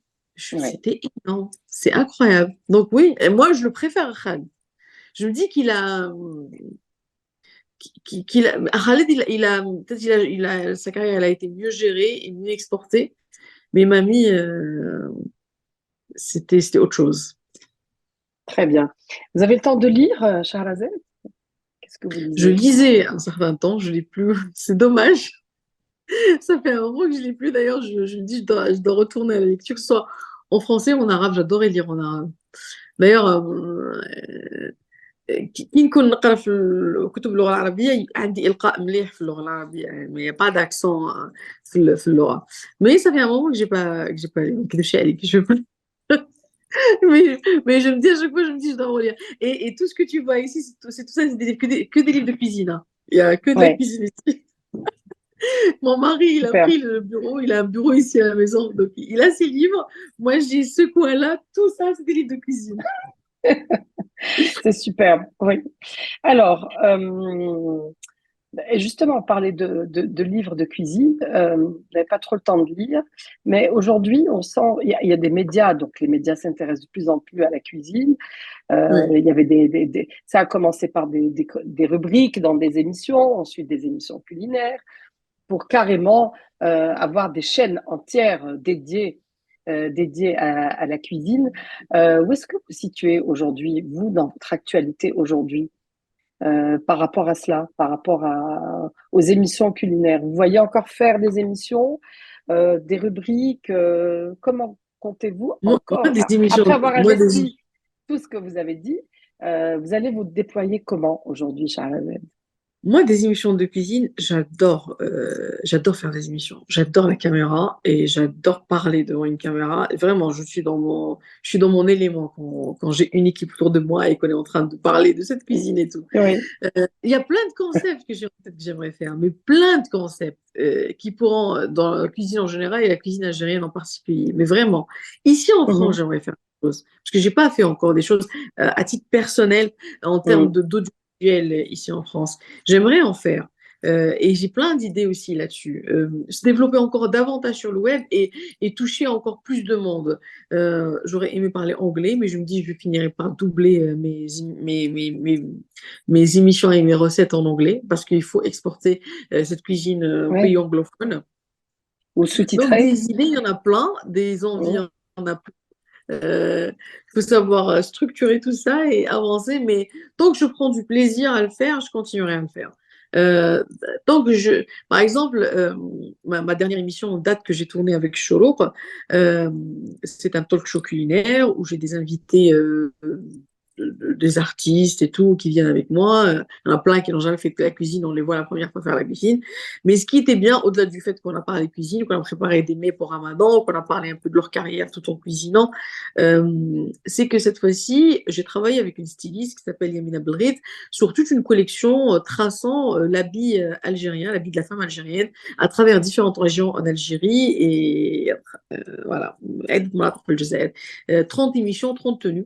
oui.
C'était énorme. C'est incroyable. Donc oui, et moi, je le préfère à Khaled. Je me dis Khaled, peut-être sa carrière elle a été mieux gérée et mieux exportée, mais Mamie, c'était autre chose.
Très bien. Vous avez le temps de lire, Shahrazad? Qu'est-ce que vous
Je
lisez?
lisais un certain temps, je l'ai plus. C'est dommage. Ça fait un moment que je l'ai plus. D'ailleurs, je me dis, je dois retourner à la lecture, que ce soit en français ou en arabe. J'adorais lire en arabe. d'ailleurs كي نكون نقرا في الكتب باللغه العربيه عندي القاء مليح في اللغه العربيه يعني ما با d'accent في اللغه. Mais ça fait un moment que j'ai pas lu. ما نكذبش عليك. Mais je me dis à chaque fois, je me dis, je dois relire. Et tout ce que tu vois ici, c'est tout ça, c'est que des livres de cuisine. Hein. Il n'y a que de la
Oui,
cuisine ici. Mon mari, il a
super.
pris le bureau, il a un bureau ici à la maison, donc il a ses livres. Moi, j'ai ce coin-là, tout ça, c'est des livres de cuisine.
C'est superbe. Oui. Alors, et justement, on parlait de livres de cuisine. Vous n'avez pas trop le temps de lire, mais aujourd'hui, on sent, il y a des médias, donc les médias s'intéressent de plus en plus à la cuisine.
Oui,
Il y avait ça a commencé par des rubriques dans des émissions, ensuite des émissions culinaires, pour carrément avoir des chaînes entières dédiées à la cuisine. Où est-ce que vous situez aujourd'hui, vous, dans votre actualité aujourd'hui, par rapport à cela, par rapport aux émissions culinaires? Vous voyez encore faire des émissions? des rubriques? Comment comptez-vous
Moi,
encore,
des
après
émissions,
avoir
moi, des,
investi tout ce que vous avez dit, vous allez vous déployer comment aujourd'hui, Charles?
Moi, des émissions de cuisine, j'adore faire des émissions. J'adore la caméra et j'adore parler devant une caméra. Et vraiment, je suis dans mon élément quand j'ai une équipe autour de moi et qu'on est en train de parler de cette cuisine et tout.
Oui.
Il y a plein de concepts que j'ai en tête que j'aimerais faire, mais plein de concepts qui pourront, dans la cuisine en général et la cuisine algérienne en particulier. Mais vraiment, ici en France,
Mhm.
j'aimerais faire des choses. Parce que j'ai pas fait encore des choses à titre personnel en termes
Oui.
d'audiovisuel ici en France. J'aimerais en faire. Et j'ai plein d'idées aussi là-dessus. Se développer encore davantage sur le web et toucher encore plus de monde. J'aurais aimé parler anglais, mais je me dis je finirai par doubler mes émissions et mes recettes en anglais parce qu'il faut exporter cette cuisine aux pays
Oui.
anglophones.
Ou
Donc
sous-titré?
des idées, il y en a plein, des envies,
Mhm.
il y en a plein. Il faut savoir structurer tout ça et avancer, mais tant que je prends du plaisir à le faire, je continuerai à le faire. Euh, par exemple, ma dernière émission en date que j'ai tournée avec Cholo, euh, c'est un talk show culinaire où j'ai des invités, des artistes et tout qui viennent avec moi. Il y en a plein qui n'ont jamais fait que la cuisine, on les voit la première fois faire la cuisine. Mais ce qui était bien, au-delà du fait qu'on a parlé cuisine, qu'on a préparé des mets pour Ramadan, qu'on a parlé un peu de leur carrière tout en cuisinant, c'est que cette fois-ci, j'ai travaillé avec une styliste qui s'appelle Yamina Belrit sur toute une collection traçant l'habit algérien, l'habit de la femme algérienne, à travers différentes régions en Algérie. Et voilà, 30 émissions, 30 tenues.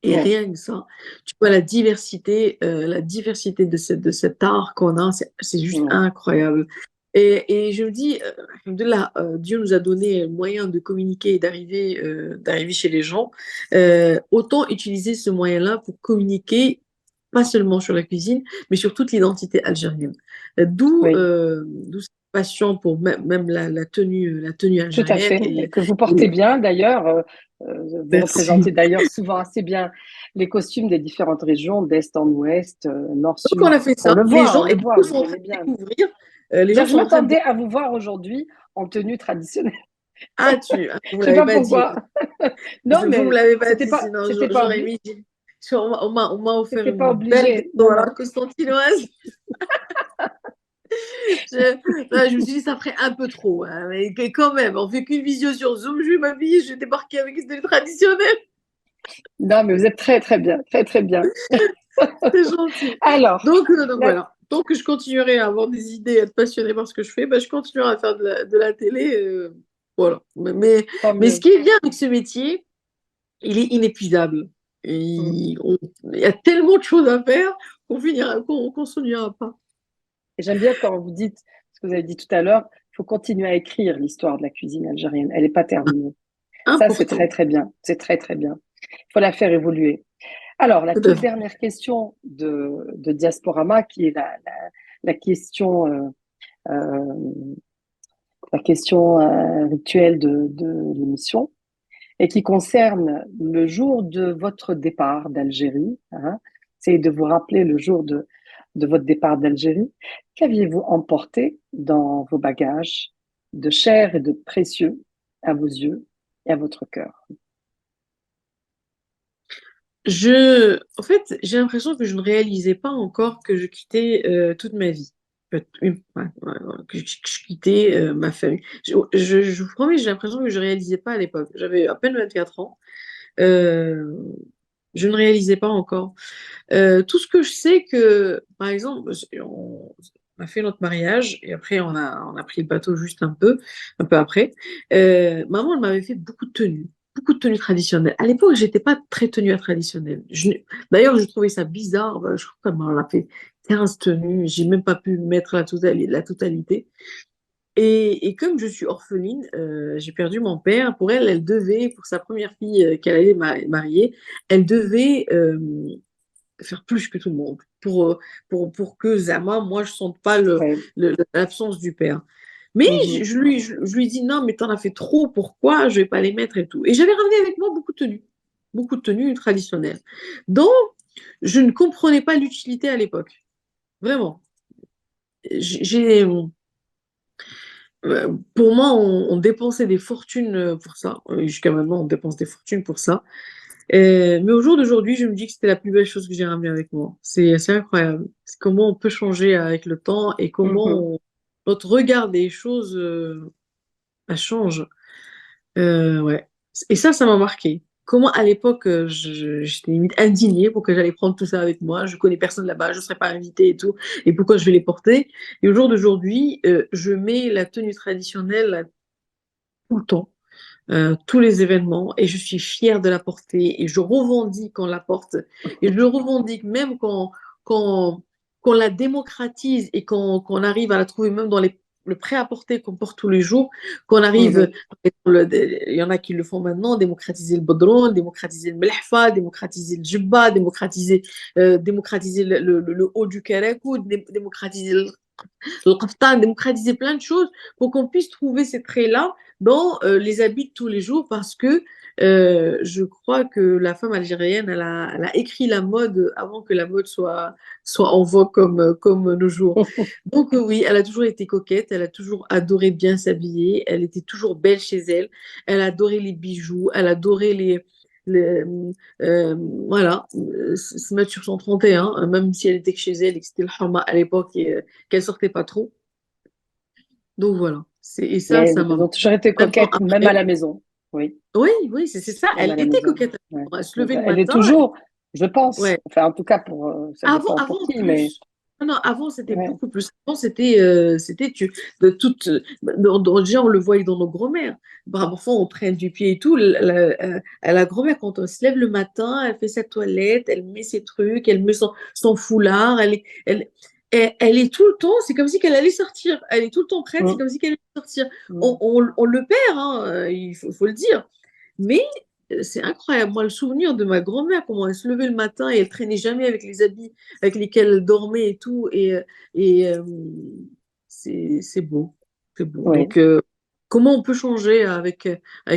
Et
Oui.
rien que ça, tu vois la diversité de cet art qu'on a, c'est juste
Oui.
incroyable. Et je me dis, alhamdoulilah, Dieu nous a donné le moyen de communiquer et d'arriver chez les gens. Autant utiliser ce moyen-là pour communiquer, pas seulement sur la cuisine, mais sur toute l'identité algérienne.
Oui.
D'où cette passion pour même la tenue
Tout à
algérienne.
fait. Et que vous portez bien d'ailleurs. Vous représentez
Merci.
d'ailleurs souvent assez bien les costumes des différentes régions, d'est en ouest, nord,
Donc, on
sud.
a fait ça. Les gens,
On le
et
voit,
beaucoup
vous
sont en train
aimez
de
bien.
découvrir. Les gens
D'ailleurs, je
sont en train de
m'attendais
découvrir.
à vous voir aujourd'hui en tenue traditionnelle.
Vous
Je sais
l'avez
pas
pas dit.
pourquoi. Non,
Vous me
mais
l'avez pas dit, sinon
c'était pas
j'aurais mis. On m'a offert
c'était pas
une belle
obligé.
gâteau
Non,
à la
non.
constantinoise. Je me suis dit, ça ferait un peu trop, hein, mais quand même, on fait qu'une visio sur Zoom. Je vais m'habiller, je vais débarquer avec une tenue traditionnelle.
Non, mais vous êtes très, très bien. Très, très bien.
C'est gentil.
Alors,
Donc
la-
voilà. Tant que je continuerai à avoir des idées, à être passionnée par ce que je fais, je continuerai à faire de la télé. Voilà.
tant
Mais ce
mieux.
qui est bien avec ce métier, il est inépuisable. Et
Mm.
il y a tellement de choses à faire qu'on s'en ira pas.
Et j'aime bien quand vous dites ce que vous avez dit tout à l'heure, il faut continuer à écrire l'histoire de la cuisine algérienne. Elle n'est pas terminée. Ça, c'est très,
Important.
très bien. C'est très, très bien. Il faut la faire évoluer. Alors, la
Tout à
toute
fait.
dernière question de Diasporama, qui est la question, la question rituelle de l'émission, et qui concerne le jour de votre départ d'Algérie. Hein, c'est de vous rappeler le jour de votre départ d'Algérie. Qu'aviez-vous emporté dans vos bagages de cher et de précieux à vos yeux et à votre cœur?
En fait, j'ai l'impression que je ne réalisais pas encore que je quittais toute ma vie. Que je quittais ma famille. Je vous promets, j'ai l'impression que je ne réalisais pas à l'époque. J'avais à peine 24 ans. Euh, je ne réalisais pas encore. Tout ce que je sais que, par exemple, on a fait notre mariage et après on a pris le bateau juste un peu après. Maman, elle m'avait fait beaucoup de tenues traditionnelles. À l'époque, j'étais pas très tenue à traditionnelle. D'ailleurs, je trouvais ça bizarre. Je trouve qu'elle m'en a fait 15 tenues. J'ai même pas pu mettre la totalité. Et comme je suis orpheline, j'ai perdu mon père. Pour elle, elle devait, pour sa première fille qu'elle allait marier, elle devait faire plus que tout le monde pour que Zama, moi, je sente pas
Oui.
l'absence du père. Mais je,
Mhm.
je lui, je, je lui dis non, mais t'en as fait trop, pourquoi je vais pas les mettre et tout. Et j'avais ramené avec moi beaucoup de tenues traditionnelles. Donc, je ne comprenais pas l'utilité à l'époque. Vraiment. J'ai, Pour moi, on dépensait des fortunes pour ça. Jusqu'à maintenant, on dépense des fortunes pour ça. Mais au jour d'aujourd'hui, je me dis que c'était la plus belle chose que j'ai ramenée avec moi. C'est incroyable. C'est comment on peut changer avec le temps et
Mhm.
notre regard des choses bah, change. Ouais. Et ça m'a marqué. Comment à l'époque, j'étais limite indignée pour que j'allais prendre tout ça avec moi. Je connais personne là-bas, je ne serais pas invitée et tout. Et pourquoi je vais les porter? Et au jour d'aujourd'hui, je mets la tenue traditionnelle tout le temps, tous les événements, et je suis fière de la porter, et je revendique qu'on la porte, et je revendique même quand, qu'on la démocratise et qu'on arrive à la trouver même dans le prêt-à-porter qu'on porte tous les jours, qu'on arrive,
Mhm.
il y en a qui le font maintenant, démocratiser le bodron, démocratiser le melhfa, démocratiser le jubba, démocratiser le haut du karakou, démocratiser le kaftan, démocratiser plein de choses pour qu'on puisse trouver ces traits-là dans les habits de tous les jours parce que je crois que la femme algérienne, elle a écrit la mode avant que la mode soit en vogue comme nos jours. Donc oui, elle a toujours été coquette, elle a toujours adoré bien s'habiller, elle était toujours belle chez elle, elle adorait les bijoux, elle adorait les, euh, voilà, se mettre sur son 31, même si elle était que chez elle et que c'était le hama à l'époque et qu'elle sortait pas trop. Donc voilà. Et ça,
Mais
ça m'a
elles ont toujours été
20 ans
coquettes, même à
après.
la maison. Oui,
Oui, oui, c'est ça.
même
Elle
à la
était
maison.
coquette.
Ouais.
Elle se
Donc,
levait le
elle est
matin.
toujours, je pense,
Ouais.
enfin, en tout cas, pour, ça dépend pour
Avant
qui, mais
plus. Non, non, avant, c'était
ouais.
beaucoup plus. Avant, c'était de toute. Déjà, on le voyait dans nos grand-mères. Bah, parfois, on traîne du pied et tout. La grand-mère, quand on se lève le matin, elle fait sa toilette, elle met ses trucs, elle met son foulard, elle est tout le temps, c'est comme si qu'elle allait sortir. Elle est tout le temps prête, c'est
Mm,
comme si qu'elle allait sortir.
mm.
On le perd, hein, faut le dire. Mais c'est incroyable. Moi, le souvenir de ma grand-mère, comment elle se levait le matin et elle traînait jamais avec les habits avec lesquels elle dormait et tout. Et c'est beau. C'est beau.
Oui,
Donc, comment on peut changer avec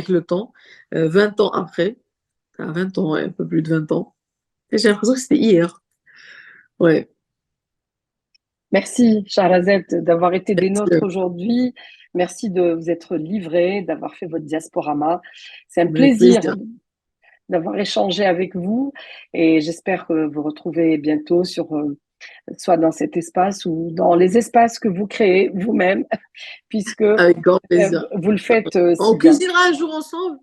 le temps, 20 ans après, 20 ans, ouais, un peu plus de 20 ans. Et j'ai l'impression que c'était hier. Ouais.
merci, Shahrazad, d'avoir été des nôtres
Euh,
aujourd'hui. Merci de vous être livré, d'avoir fait votre diasporama. C'est un
Avec
plaisir
plaisir.
d'avoir échangé avec vous et j'espère que vous retrouvez bientôt sur, soit dans cet espace ou dans les espaces que vous créez vous-même, puisque
Avec grand plaisir.
vous le faites si
On
bien.
cuisinera un jour ensemble.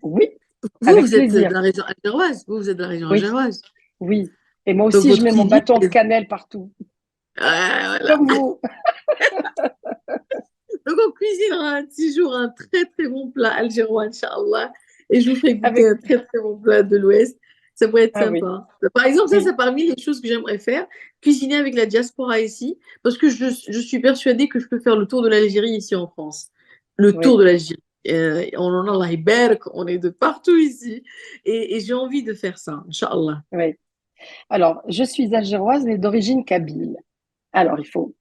Oui,
Vous,
avec
vous êtes de
plaisir.
la région algéroise. Vous êtes de la région
Oui,
algéroise.
oui. Et moi
Donc,
aussi, je
votre
mets mon
cuisine,
bâton de cannelle partout,
voilà.
comme vous.
Donc, on cuisinera un petit jour un très très bon plat algérois, Inch'Allah. Et je vous ferai goûter
Avec...
un très très bon plat de l'Ouest. Ça pourrait être
Ah oui,
sympa. Par exemple, ça,
oui,
c'est parmi les choses que j'aimerais faire. Cuisiner avec la diaspora ici. Parce que je suis persuadée que je peux faire le tour de l'Algérie ici en France. Le tour
oui,
de l'Algérie. On en a Allah Ibarak, on est de partout ici. Et j'ai envie de faire ça, Inch'Allah.
oui. Alors, je suis algéroise, mais d'origine kabyle. Alors, faut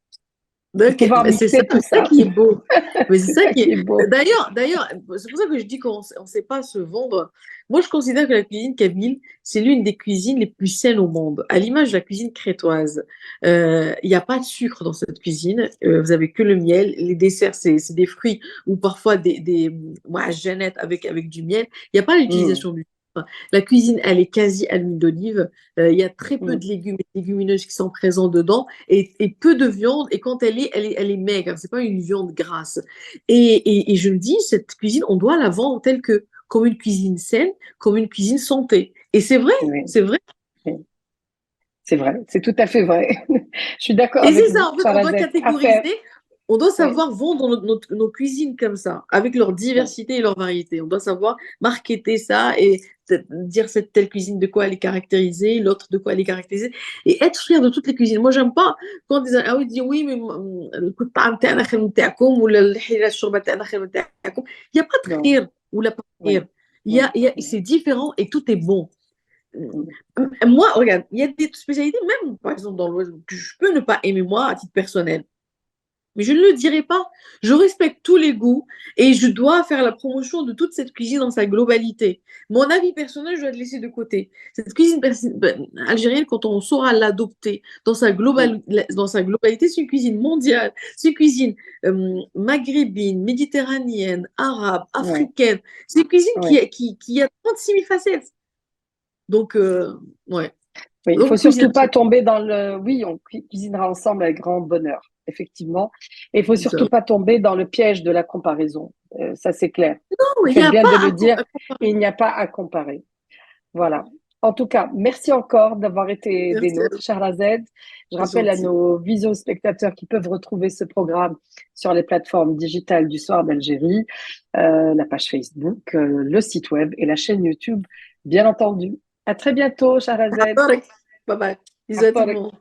Donc,
pouvoir
ben,
mixer tout
ça
ça.
qui est beau. Mais c'est
C'est
ça
ça
qui
qui
est.
est beau.
D'ailleurs, c'est pour ça que je dis qu'on ne sait pas se vendre. Moi, je considère que la cuisine kabyle, c'est l'une des cuisines les plus saines au monde. À l'image de la cuisine crétoise, il n'y a pas de sucre dans cette cuisine. Vous avez que le miel. Les desserts, c'est des fruits ou parfois jeannettes avec du miel. Il n'y a pas
Mm,
l'utilisation du sucre. La cuisine, elle est quasi à l'huile d'olive. Il y a très peu
mm,
de légumes et légumineuses qui sont présents dedans et peu de viande. Et quand elle est maigre. C'est pas une viande grasse. Et je me dis, cette cuisine, on doit la vendre telle que, comme une cuisine saine, comme une cuisine santé. Et c'est vrai,
oui,
c'est vrai.
oui. C'est vrai, c'est tout à fait vrai. Je suis d'accord
Et
avec
c'est
vous,
ça, en fait, on doit
Charazette. À faire.
catégoriser, on doit
Oui,
savoir vendre nos cuisines comme ça, avec leur
oui,
diversité et leur variété. On doit savoir marketer ça et dire cette telle cuisine de quoi elle est caractérisée, l'autre de quoi elle est caractérisée, et être fier de toutes les cuisines. Moi, j'aime pas quand des ah oui, disent oui, mais الكل طعم تاعنا خير من تاعكم ولا الحيلة الشوربة تاعنا خير من تاعكم. Il n'y a pas de
non,
خير ou la pas
oui,
خير.
oui,
C'est différent et tout est bon.
oui,
Moi, regarde, il y a des spécialités, même par exemple dans l'Ouest, que je peux ne pas aimer moi à titre personnel. Mais je ne le dirai pas. Je respecte tous les goûts et je dois faire la promotion de toute cette cuisine dans sa globalité. Mon avis personnel, je dois le laisser de côté. Cette cuisine algérienne, quand on saura l'adopter
Mm.
dans sa globalité, c'est une cuisine mondiale, c'est une cuisine maghrébine, méditerranéenne, arabe,
Ouais,
africaine. C'est une cuisine
ouais.
qui a 36 000 facettes. Donc, ouais.
Oui, il
Donc,
faut
on cuisine
surtout pas
ensemble.
tomber dans le. Oui, on cuisinera ensemble avec grand bonheur, effectivement. Et il faut surtout pas tomber dans le piège de la comparaison. Ça, c'est clair.
Non,
Vous
il n'y
faites
a
bien
pas
de le dire.
à comparer.
Il n'y a pas à comparer. Voilà. En tout cas, merci encore d'avoir été des
Merci à
nôtres,
vous.
Shahrazad. Je
C'est
rappelle à
gentil.
nos visio-spectateurs qui peuvent retrouver ce programme sur les plateformes digitales du Soir d'Algérie, la page Facebook, le site web et la chaîne YouTube, bien entendu. À très bientôt, Shahrazad.
Bye bye. Bisous à tout le monde.